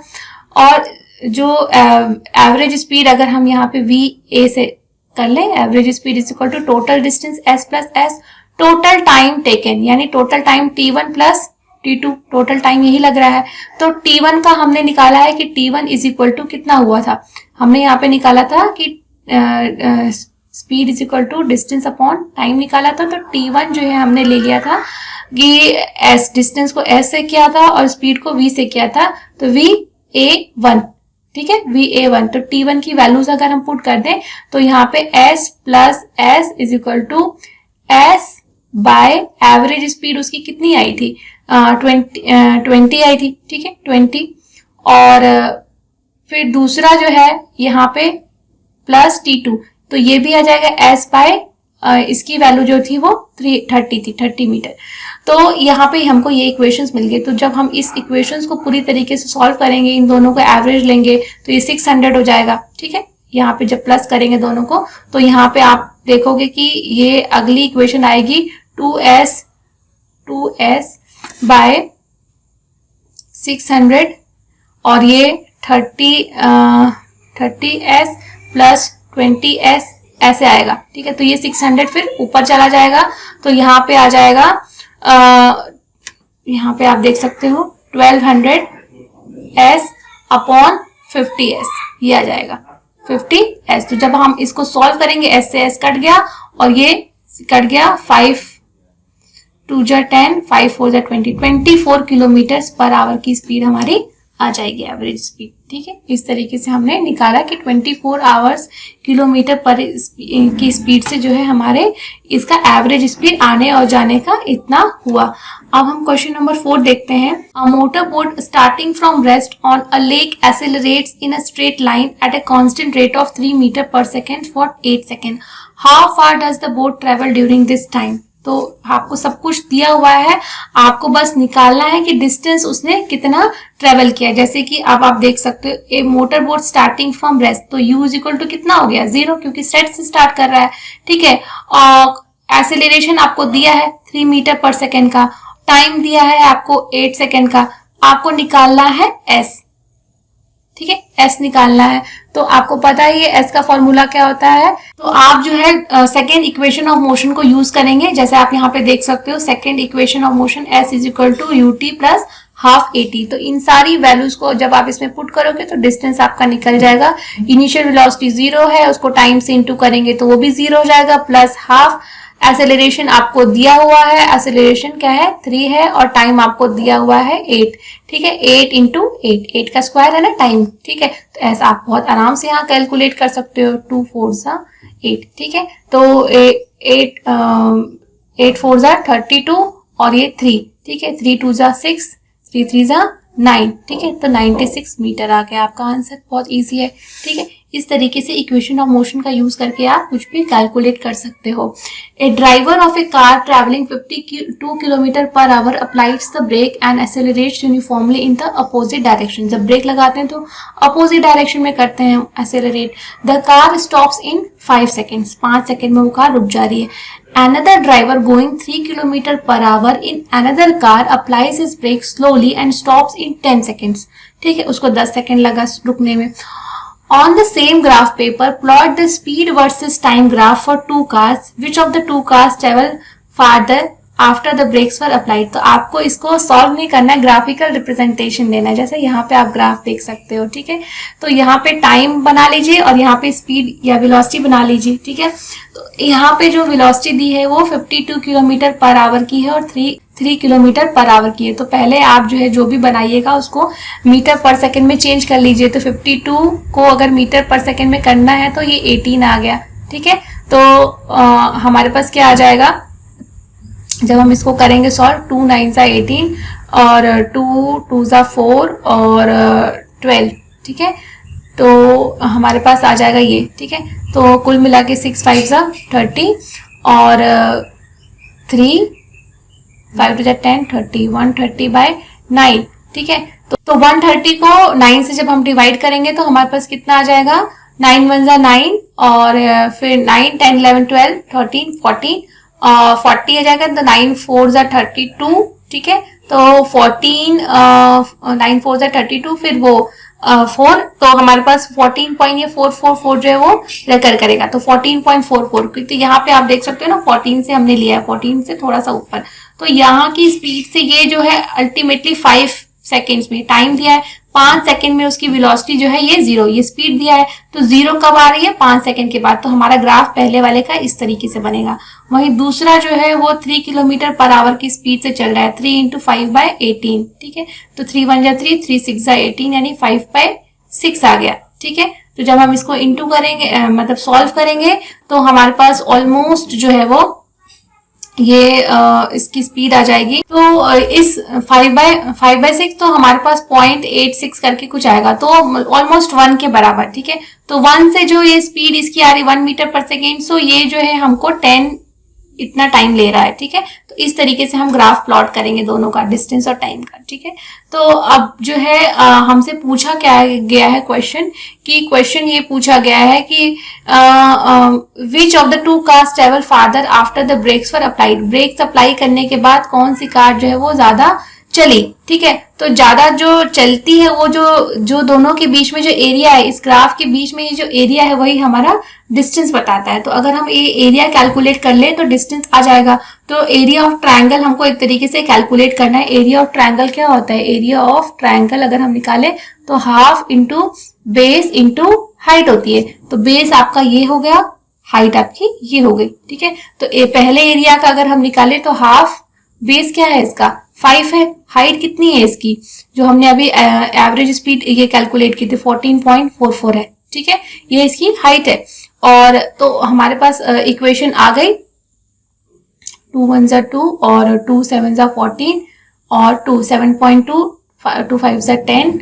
और जो एवरेज स्पीड अगर हम यहाँ पे va से कर ले, average speed is equal to total distance s plus s, total time taken यानी total time t1 plus t2, total time यही लग रहा है। तो t1 का हमने निकाला है कि t1 इज इक्वल टू कितना हुआ था, हमने यहाँ पे निकाला था कि speed is equal to distance upon time निकाला था। तो t1 जो है हमने ले लिया था कि s, डिस्टेंस को s से किया था और स्पीड को v से किया था, तो va1, ठीक है, va1। तो t1 की वैल्यूज अगर हम पुट कर दें तो यहाँ पे s plus s is equal to s by average speed उसकी कितनी आई थी, 20 आई थी, ठीक है, 20। और फिर दूसरा जो है यहाँ पे प्लस t2, तो ये भी आ जाएगा s बाय इसकी वैल्यू जो थी वो 30 थी, 30 मीटर। तो यहाँ पे हमको ये इक्वेशंस मिल गए। तो जब हम इस इक्वेशंस को पूरी तरीके से सॉल्व करेंगे, इन दोनों को एवरेज लेंगे तो ये 600 हो जाएगा, ठीक है। यहाँ पे जब प्लस करेंगे दोनों को तो यहाँ पे आप देखोगे कि ये अगली इक्वेशन आएगी 2s बाय 600 और ये 30s प्लस 20s ऐसे आएगा, ठीक है। तो ये 600 फिर ऊपर चला जाएगा, तो यहाँ पे आ जाएगा, यहाँ पे आप देख सकते हो 1200s अपॉन 50s, ये आ जाएगा 50s। तो जब हम इसको सॉल्व करेंगे s से s कट गया और ये कट गया, 5 2 जा 10, 5 4 जा 20, 24 किलोमीटर पर आवर की स्पीड हमारी आ जाएगी, एवरेज स्पीड, ठीक है। इस तरीके से हमने निकाला कि 24 आवर्स किलोमीटर पर की स्पीड से जो है हमारे इसका एवरेज स्पीड आने और जाने का इतना हुआ। अब हम क्वेश्चन नंबर 4 देखते हैं। A motor boat starting from rest on a lake accelerates in a straight line at a constant rate of 3 metre per second for 8 second. How far does the boat travel during this time. तो आपको सब कुछ दिया हुआ है, आपको बस निकालना है कि डिस्टेंस उसने कितना ट्रेवल किया। जैसे कि अब आप देख सकते हो a motor boat starting from rest, तो u इज इक्वल टू कितना हो गया 0, क्योंकि सेट से स्टार्ट कर रहा है, ठीक है। और एक्सेलरेशन आपको दिया है 3 मीटर पर सेकेंड का, टाइम दिया है आपको 8 सेकेंड का, आपको निकालना है s, ठीक है, s निकालना है। तो आपको पता है ये s का फॉर्मूला क्या होता है। तो आप जो है सेकेंड इक्वेशन ऑफ मोशन को यूज करेंगे। जैसे आप यहाँ पे देख सकते हो second equation of motion s is equal to ut plus half at। तो इन सारी वैल्यूज को जब आप इसमें पुट करोगे तो डिस्टेंस आपका निकल जाएगा। इनिशियल वेलोसिटी 0 है, उसको टाइम से इंटू करेंगे तो वो भी 0 हो जाएगा, प्लस हाफ एक्सेलरेशन आपको दिया हुआ है, एक्सेलरेशन क्या है 3 है और टाइम आपको दिया हुआ है 8, ठीक है, 8 इंटू 8 का स्क्वायर है ना टाइम, ठीक है। तो ऐसा आप बहुत आराम से यहाँ कैलकुलेट कर सकते हो, 2 4 जा 8, ठीक है। तो 8 4 जा 32 और ये 3, ठीक है, 3 2 जा 6, 3 3 जा 9, ठीक है। तो 96 मीटर आ गया आपका आंसर, बहुत इजी है, ठीक है। इस तरीके से इक्वेशन ऑफ मोशन का यूज करके आप कुछ भी कैलकुलेट कर सकते हो। A driver of a car travelling 52 kilometre per hour applies the brake and accelerates uniformly in the opposite direction. जब ब्रेक लगाते हैं तो अपोजिट डायरेक्शन में करते हैं accelerate. The car stops in 5 seconds, 5 second में वो कार रुक जा रही है। Another driver going 3 km per hour in another car applies his brake slowly and stops in 10 seconds, ठीक है, उसको 10 सेकेंड लगा रुकने में। On the same graph paper, plot the speed versus time graph for two cars. Which of the two cars travel farther after the brakes were applied. तो आपको इसको solve नहीं करना है, ग्राफिकल रिप्रेजेंटेशन देना है। जैसे यहाँ पे आप ग्राफ देख सकते हो, ठीक है। तो यहाँ पे टाइम बना लीजिए और यहाँ पे स्पीड या वेलोसिटी बना लीजिए, ठीक है। तो यहाँ पे जो वेलोसिटी दी है वो 52 किलोमीटर पर आवर की है और 3 किलोमीटर पर आवर की है। तो पहले आप जो है जो भी बनाइएगा उसको मीटर पर सेकेंड में चेंज कर लीजिए। तो 52 को अगर मीटर पर सेकेंड में करना है तो ये 18 आ गया, ठीक है। तो हमारे पास क्या आ जाएगा जब हम इसको करेंगे सॉल्व, 2 9 सा 18 और 2 2 सा 4 और 12, ठीक है। तो हमारे पास आ जाएगा ये, ठीक है। तो कुल मिला के 6 5 सा 30 और 3 5 2 10 30 130/9, ठीक है। तो 130 को 9 से जब हम डिवाइड करेंगे तो हमारे पास कितना आ जाएगा, 9 1 सा 9 और फिर 9 10 11 12 13 14 40 आ जाएगा। तो 9 4 सा 32, ठीक है। तो 14 9 4 सा 32 फिर वो 4, तो हमारे पास 14.444 जो है वो रेकर करेगा। तो 14.44, क्योंकि यहाँ पे आप देख सकते हो ना 14 से हमने लिया है, 14 से थोड़ा सा ऊपर। तो यहाँ की स्पीड से ये जो है अल्टीमेटली 5 सेकेंड्स में टाइम दिया है, 5 सेकेंड में उसकी वेलोसिटी जो है ये 0, ये स्पीड दिया है। तो 0 कब आ रही है, 5 सेकेंड के बाद। तो हमारा ग्राफ पहले वाले का इस तरीके से बनेगा। वहीं दूसरा जो है वो 3 किलोमीटर पर आवर की स्पीड से चल रहा है, 3 × 5/18, ठीक है। तो 3 1 जा 3 3 6 जा 18 यानी 5/6 आ गया, ठीक है। तो जब हम इसको इंटू करेंगे मतलब सॉल्व करेंगे तो हमारे पास ऑलमोस्ट जो है वो ये इसकी स्पीड आ जाएगी। तो इस 5/6 तो हमारे पास 0.86 करके कुछ आएगा, तो ऑलमोस्ट 1 के बराबर, ठीक है। तो 1 से जो ये स्पीड इसकी आ रही 1 मीटर पर सेकेंड, सो ये जो है हमको 10 इतना टाइम ले रहा है, ठीक है। तो इस तरीके से हम ग्राफ प्लॉट करेंगे दोनों का, डिस्टेंस और टाइम का, ठीक है। तो अब जो है हमसे पूछा क्या गया है क्वेश्चन, कि क्वेश्चन ये पूछा गया है कि which of the 2 cars travel farther after the brakes were applied. Brakes apply करने के बाद कौन सी कार जो है वो ज्यादा चली, ठीक है। तो ज्यादा जो चलती है वो जो दोनों के बीच में जो एरिया है, इस ग्राफ के बीच में ये जो एरिया है वही हमारा डिस्टेंस बताता है। तो अगर हम ये एरिया कैलकुलेट कर ले तो डिस्टेंस आ जाएगा। तो एरिया ऑफ ट्रायंगल हमको एक तरीके से कैलकुलेट करना है। एरिया ऑफ ट्रायंगल क्या होता है, एरिया ऑफ ट्रायंगल अगर हम निकाले तो half into base into height होती है। तो बेस आपका ये हो गया, हाइट आपकी ये हो गई, ठीक है। तो पहले एरिया का अगर हम निकाले तो हाफ, बेस क्या है इसका 5 है, हाइट कितनी है इसकी, जो हमने अभी एवरेज स्पीड ये कैलकुलेट की थी 14.44 है, ठीक है। ये इसकी हाइट है। और तो हमारे पास इक्वेशन आ गई, 2 1 जा 2 और 2 7 जा 14 और 2 7.2 2 5 जा 10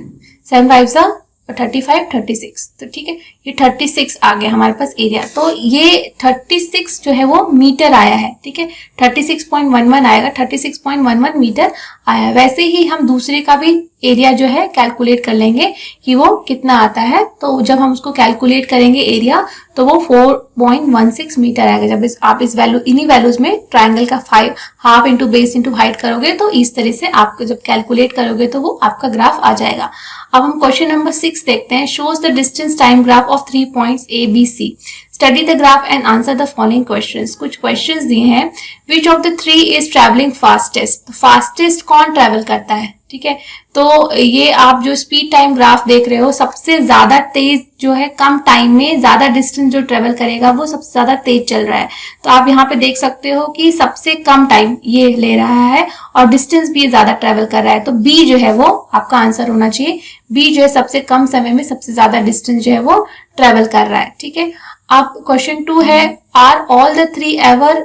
7 5 जा 35 36, तो ठीक है। ये 36 आ गया हमारे पास एरिया। तो ये 36 जो है वो मीटर आया है, ठीक है। 36.11 आएगा, 36.11 मीटर आया। वैसे ही हम दूसरे का भी एरिया जो है कैलकुलेट कर लेंगे कि वो कितना आता है। तो जब हम उसको कैलकुलेट करेंगे एरिया तो वो 4.16 मीटर आएगा। जब आप इस वैल्यू इन्हीं वैल्यूज में ट्रायंगल का 5 half into base into height करोगे तो इस तरह से आपको जब कैलकुलेट करोगे तो वो आपका ग्राफ आ जाएगा। अब हम क्वेश्चन नंबर 6 देखते हैं। Shows the distance time graph of 3 points A B C। Study the graph and answer the following questions. कुछ क्वेश्चंस दिए हैं। विच of the 3 is travelling fastest. Fastest कौन ट्रैवल करता है, ठीक है। तो ये आप जो स्पीड टाइम ग्राफ देख रहे हो, सबसे ज्यादा तेज जो है कम टाइम में ज्यादा डिस्टेंस जो ट्रेवल करेगा वो सबसे ज्यादा तेज चल रहा है। तो आप यहाँ पे देख सकते हो कि सबसे कम टाइम ये ले रहा है और डिस्टेंस भी ज्यादा ट्रेवल कर रहा है। तो बी जो है वो आपका आंसर होना चाहिए। बी जो है सबसे कम समय में सबसे ज्यादा डिस्टेंस जो है वो ट्रेवल कर रहा है, ठीक है। अब क्वेश्चन 2 है, are all the 3 ever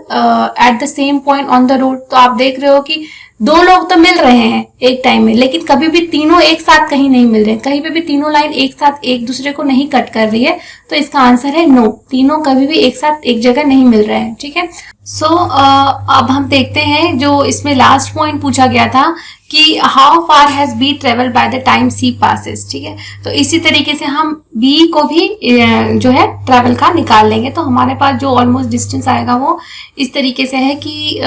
at the same point on the road. तो आप देख रहे हो कि 2 लोग तो मिल रहे हैं एक टाइम में, लेकिन कभी भी तीनों एक साथ कहीं नहीं मिल रहे, कहीं पे भी तीनों लाइन एक साथ एक दूसरे को नहीं कट कर रही है। तो इसका आंसर है नो, तीनों कभी भी एक साथ एक जगह नहीं मिल रहे हैं, ठीक है। सो अब हम देखते हैं जो इसमें लास्ट पॉइंट पूछा गया था कि how far has B travel by the time C passes, ठीक है। तो इसी तरीके से हम बी को भी जो है ट्रेवल का निकाल लेंगे। तो हमारे पास जो ऑलमोस्ट डिस्टेंस आएगा वो इस तरीके से है कि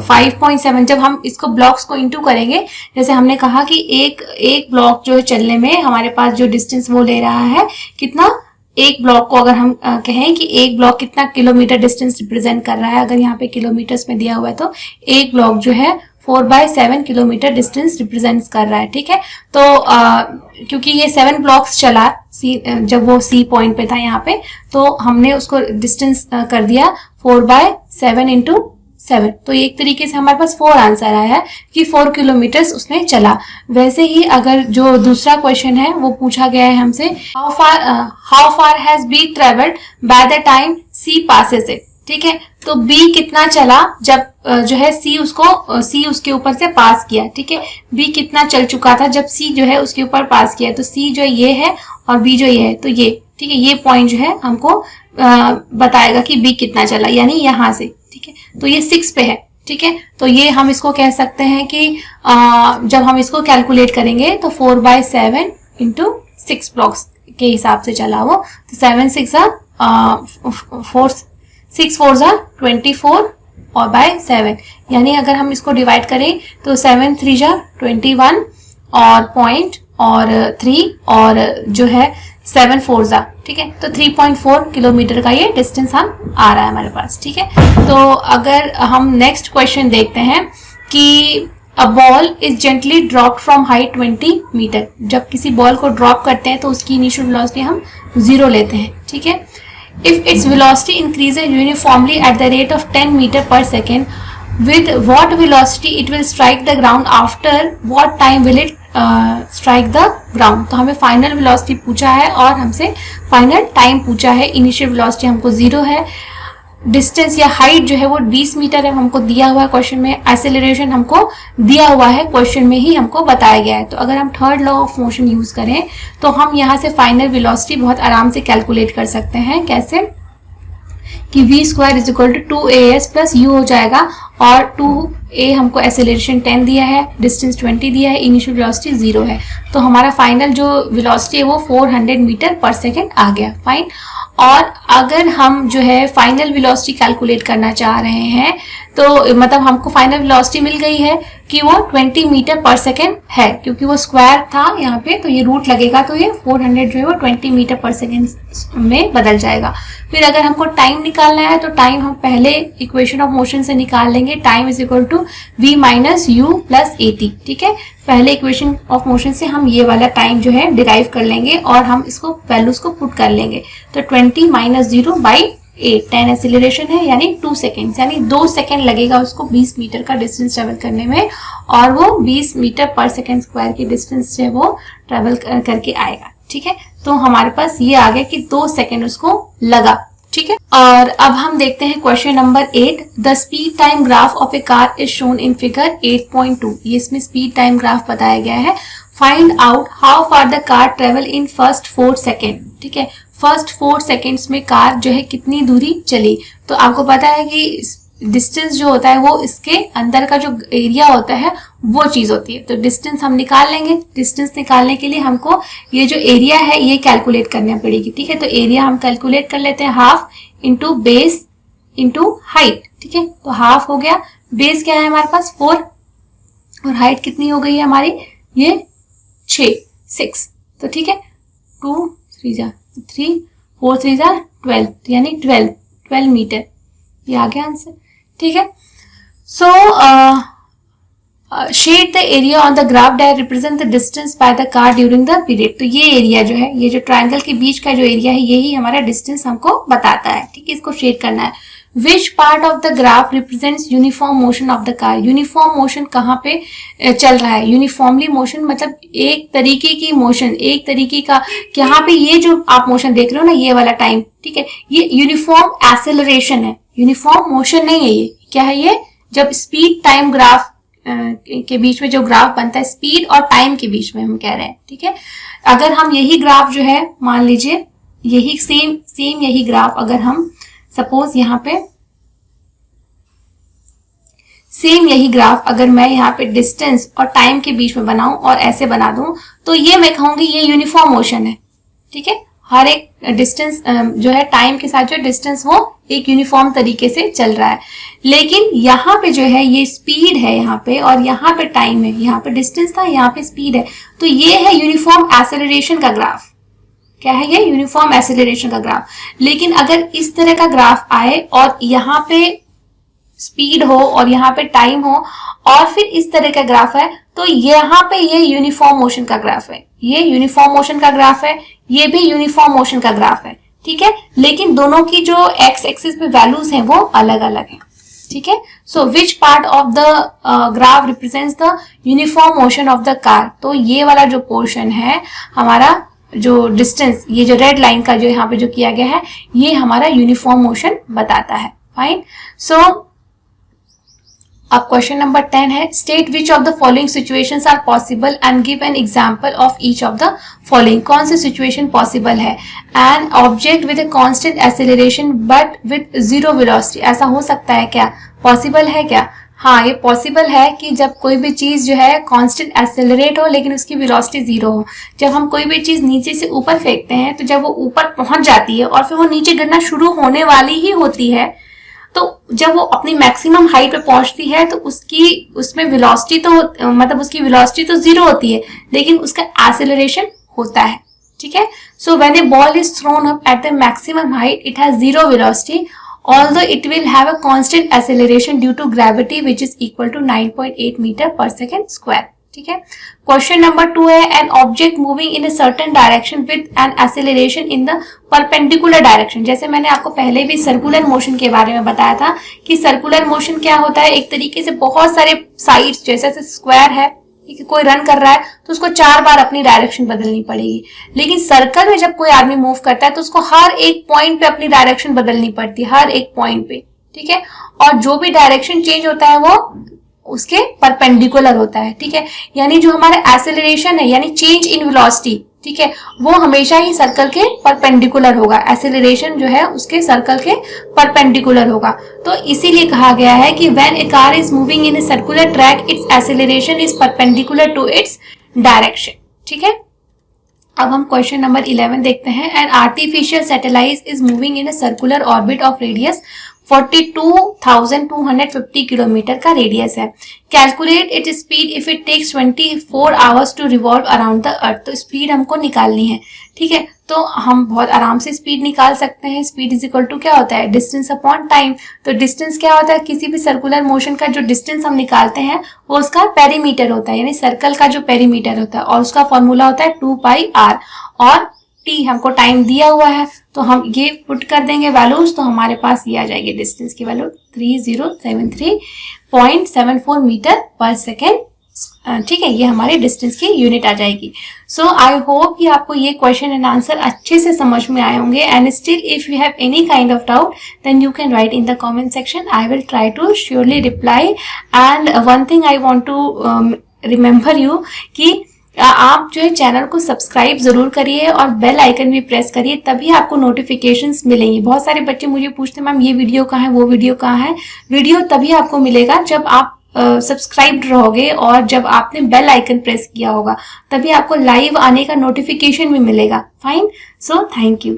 5.7। जब हम इसको ब्लॉक्स को इंटू करेंगे, जैसे हमने कहा कि एक ब्लॉक जो है चलने में हमारे पास जो डिस्टेंस वो ले रहा है कितना, एक ब्लॉक को अगर हम कहें कि एक ब्लॉक कितना किलोमीटर डिस्टेंस रिप्रेजेंट कर रहा है, अगर यहाँ पे किलोमीटर्स में दिया हुआ है तो एक ब्लॉक जो है 4/7 किलोमीटर डिस्टेंस रिप्रेजेंट कर रहा है। ठीक है, तो क्योंकि ये 7 ब्लॉक्स चला जब वो सी पॉइंट पे था यहाँ पे, तो हमने उसको डिस्टेंस कर दिया 4/7 इंटू 7। तो एक तरीके से हमारे पास 4 आंसर आया है कि 4 किलोमीटर्स उसने चला। वैसे ही अगर जो दूसरा क्वेश्चन है वो पूछा गया है हमसे, how far has B travelled by the time C passes it. ठीक है, तो बी कितना चला जब जो है सी उसके ऊपर से पास किया। ठीक है, बी कितना चल चुका था जब सी जो है उसके ऊपर पास किया। तो सी जो ये है और बी जो ये है, तो ये ठीक है, ये पॉइंट जो है हमको बताएगा कि बी कितना चला, यानी यहां से। ठीक है, तो ये 6 पे है। ठीक है, तो ये हम इसको कह सकते हैं कि जब हम इसको कैलकुलेट करेंगे तो 4/7 इंटू 6 ब्लॉक्स के हिसाब से चला वो। तो 7 6 4 24 और बाय 7, यानी अगर हम इसको डिवाइड करें तो 7 3 21 और पॉइंट और 3 और जो है 7 4 ठीक है, तो 3.4 किलोमीटर का ये डिस्टेंस हम आ रहा है हमारे पास। ठीक है, तो अगर हम नेक्स्ट क्वेश्चन देखते हैं कि a ball is gently dropped from height 20 metre. जब किसी बॉल को ड्रॉप करते हैं तो उसकी इनिशियल वेलोसिटी हम 0 लेते हैं। ठीक है, if its velocity increases uniformly at the rate of 10 meter per second, with what velocity it will strike the ground, after what time will it strike the ground। तो हमें फाइनल वेलोसिटी पूछा है और हमसे फाइनल टाइम पूछा है। Initial velocity हमको 0 है, डिस्टेंस या हाइट जो है वो 20 मीटर है हमको दिया हुआ है क्वेश्चन में, एक्सेलरेशन हमको दिया हुआ है क्वेश्चन में ही हमको बताया गया है। तो अगर हम third law of motion use करें तो हम यहाँ से फाइनल वेलोसिटी बहुत आराम से कैलकुलेट कर सकते हैं। कैसे कि v² is equal to 2as plus u हो जाएगा, और 2a हमको एक्सेलरेशन 10 दिया है, डिस्टेंस 20 दिया है, इनिशियल वेलोसिटी 0 है। तो हमारा फाइनल जो वेलोसिटी है वो 400 मीटर पर सेकेंड आ गया। फाइन। और अगर हम जो है फाइनल वेलोसिटी कैलकुलेट करना चाह रहे हैं तो मतलब हमको फाइनल वेलोसिटी मिल गई है कि वो 20 मीटर पर सेकेंड है, क्योंकि वो स्क्वायर था यहाँ पे, तो ये रूट लगेगा तो ये 400 जो है वो 20 मीटर पर सेकेंड में बदल जाएगा। फिर अगर हमको टाइम निकालना है तो टाइम हम पहले इक्वेशन ऑफ मोशन से निकाल लेंगे। Time is equal to v minus u plus at। ठीक है, पहले इक्वेशन ऑफ मोशन से हम ये वाला टाइम जो है डिराइव कर लेंगे और हम इसको वैल्यूज को पुट कर लेंगे। तो 20 माइनस 0 बाई 8, 10 एक्सीलरेशन है यानी 2 सेकेंड, यानी 2 सेकेंड लगेगा उसको 20 मीटर का डिस्टेंस ट्रेवल करने में, और वो 20 मीटर पर सेकेंड स्क्वायर की डिस्टेंस से वो ट्रेवल करके आएगा। ठीक है, तो हमारे पास ये आ गया कि 2 सेकेंड उसको लगा। ठीक है, और अब हम देखते हैं question number 8। The speed time graph of a car is shown in figure 8.2। ये इसमें स्पीड टाइम ग्राफ बताया गया है। Find out how far the car travel in first 4 second. ठीक है, फर्स्ट 4 सेकेंड्स में कार जो है कितनी दूरी चली। तो आपको पता है कि डिस्टेंस जो होता है वो इसके अंदर का जो एरिया होता है वो चीज होती है। तो डिस्टेंस हम निकाल लेंगे। डिस्टेंस निकालने के लिए हमको ये जो एरिया है ये कैलकुलेट करना पड़ेगी। ठीक है, तो एरिया हम कैलकुलेट कर लेते हैं, half into base into height. ठीक है, तो हाफ हो गया, बेस क्या है हमारे पास 4, और हाइट कितनी हो गई है हमारी ये 6। तो ठीक है, 2 3 3 4 3 12, यानी 12 मीटर, ये आ गया आंसर। ठीक है, so shade the area on the graph that represent the distance by the car during the period. तो ये एरिया जो है, ये जो ट्रायंगल के बीच का जो एरिया है, यही हमारा डिस्टेंस हमको बताता है। ठीक है, इसको शेड करना है। विच part of the graph represents uniform motion of the car. Uniform motion कहाँ पे चल रहा है। यूनिफॉर्मली मोशन मतलब एक तरीके की मोशन, एक तरीके का, यहाँ पे ये जो आप मोशन देख रहे हो ना, ये वाला टाइम, ठीक है, ये यूनिफॉर्म एक्सेलरेशन है, यूनिफॉर्म मोशन नहीं है। ये क्या है, ये जब स्पीड टाइम ग्राफ के बीच में जो ग्राफ बनता है, स्पीड और टाइम के बीच में हम कह रहे हैं। ठीक है, अगर हम यही ग्राफ जो है, मान लीजिए यही सेम यही ग्राफ, अगर हम सपोज यहाँ पे सेम यही ग्राफ अगर मैं यहाँ पे डिस्टेंस और टाइम के बीच में बनाऊं और ऐसे बना दूं, तो ये मैं कहूंगी ये यूनिफॉर्म मोशन है। ठीक है, हर एक डिस्टेंस जो है टाइम के साथ जो डिस्टेंस वो एक यूनिफॉर्म तरीके से चल रहा है। लेकिन यहाँ पे जो है ये स्पीड है यहाँ पे, और यहाँ पे टाइम है, यहाँ पे डिस्टेंस था, यहाँ पे स्पीड है, तो ये है यूनिफॉर्म एक्सेलरेशन का ग्राफ। क्या है ये? यूनिफॉर्म एक्सेलरेशन का ग्राफ। लेकिन अगर इस तरह का ग्राफ आए और यहाँ पे स्पीड हो और यहाँ पे टाइम हो और फिर इस तरह का ग्राफ है, तो यहाँ पे ये यूनिफॉर्म मोशन का ग्राफ है, ये यूनिफॉर्म मोशन का ग्राफ है, ये भी यूनिफॉर्म मोशन का ग्राफ है, ठीक है। लेकिन दोनों की जो एक्स एक्सिस पे वैल्यूज हैं वो अलग अलग हैं, ठीक है। So which part of the graph represents the uniform motion of the car? तो ये वाला जो पोर्शन है हमारा, जो डिस्टेंस, ये जो रेड लाइन का जो यहाँ पे जो किया गया है, ये हमारा यूनिफॉर्म मोशन बताता है। फाइन। सो अब क्वेश्चन नंबर 10 है, state which of the following situations are possible and give an example of each of the following. कौन सी सिचुएशन पॉसिबल है? An object with a constant acceleration but with zero velocity. ऐसा हो सकता है क्या? Possible है क्या? हाँ, ये पॉसिबल है कि जब कोई भी चीज जो है कांस्टेंट एक्सेलरेट हो लेकिन उसकी वेलोसिटी जीरो हो। जब हम कोई भी चीज नीचे से ऊपर फेंकते हैं तो जब वो ऊपर पहुंच जाती है और फिर वो नीचे गिरना शुरू होने वाली ही होती है, तो जब वो अपनी मैक्सिमम हाइट पे पहुंचती है तो उसमें वेलोसिटी तो मतलब उसकी वेलोसिटी तो जीरो होती है लेकिन उसका एक्सेलरेशन होता है, ठीक है। So when A ball is throne up at the maximum height it has zero velocity although it will have a constant acceleration due to gravity which is equal to 9.8 meter per second square, ठीक है। Question number 2 है, an object moving in a certain direction with an acceleration in the perpendicular direction। जैसे मैंने आपको पहले भी circular motion के बारे में बताया था कि सर्कुलर मोशन क्या होता है, एक तरीके से बहुत सारे साइड्स, जैसे स्क्वायर है, ठीक है, कोई रन कर रहा है तो उसको 4 बार अपनी डायरेक्शन बदलनी पड़ेगी। लेकिन सर्कल में जब कोई आदमी मूव करता है तो उसको हर एक पॉइंट पे अपनी डायरेक्शन बदलनी पड़ती है, हर एक पॉइंट पे, ठीक है। और जो भी डायरेक्शन चेंज होता है वो उसके परपेंडिकुलर होता है, ठीक है। यानी जो हमारा एक्सेलरेशन है यानी चेंज इन वेलोसिटी, ठीक है, वो हमेशा ही सर्कल के परपेंडिकुलर होगा। एक्सेलरेशन जो है उसके सर्कल के परपेंडिकुलर होगा। तो इसीलिए कहा गया है कि when a car is moving in a circular track its acceleration is perpendicular to its direction, ठीक है। अब हम क्वेश्चन नंबर 11 देखते हैं। An artificial satellite is moving in a circular orbit of radius 42,250 kilometre का रेडियस है। Calculate it speed if it takes 24 hours to revolve around the earth. तो speed हमको निकालनी है, ठीक है। तो हम बहुत आराम से स्पीड निकाल सकते हैं। स्पीड इज इक्वल टू क्या होता है? Distance upon time. तो डिस्टेंस क्या होता है? किसी भी सर्कुलर मोशन का जो डिस्टेंस हम निकालते हैं वो उसका पेरीमीटर होता है, यानी सर्कल का जो पेरीमीटर होता है, और उसका फॉर्मूला होता है 2πr। और टी हमको टाइम दिया हुआ है तो हम ये पुट कर देंगे वैल्यूज, तो हमारे पास ये आ जाएगी डिस्टेंस की वैल्यू 3073.74 मीटर पर सेकेंड, ठीक है। ये हमारे डिस्टेंस की यूनिट आ जाएगी। सो आई होप कि आपको ये क्वेश्चन एंड आंसर अच्छे से समझ में आए होंगे। And still if you have any kind of doubt then you can write in the comment section. I will try to surely reply. And one thing I want to remember you कि आप जो है channel को subscribe जरूर करिए और bell icon भी press करिए, तभी आपको नोटिफिकेशंस मिलेंगी। बहुत सारे बच्चे मुझे पूछते हैं मैम ये वीडियो कहाँ है, वो वीडियो कहाँ है। वीडियो तभी आपको मिलेगा जब आप सब्सक्राइब रहोगे और जब आपने बेल आइकन प्रेस किया होगा, तभी आपको लाइव आने का नोटिफिकेशन भी मिलेगा। फाइन। So thank you.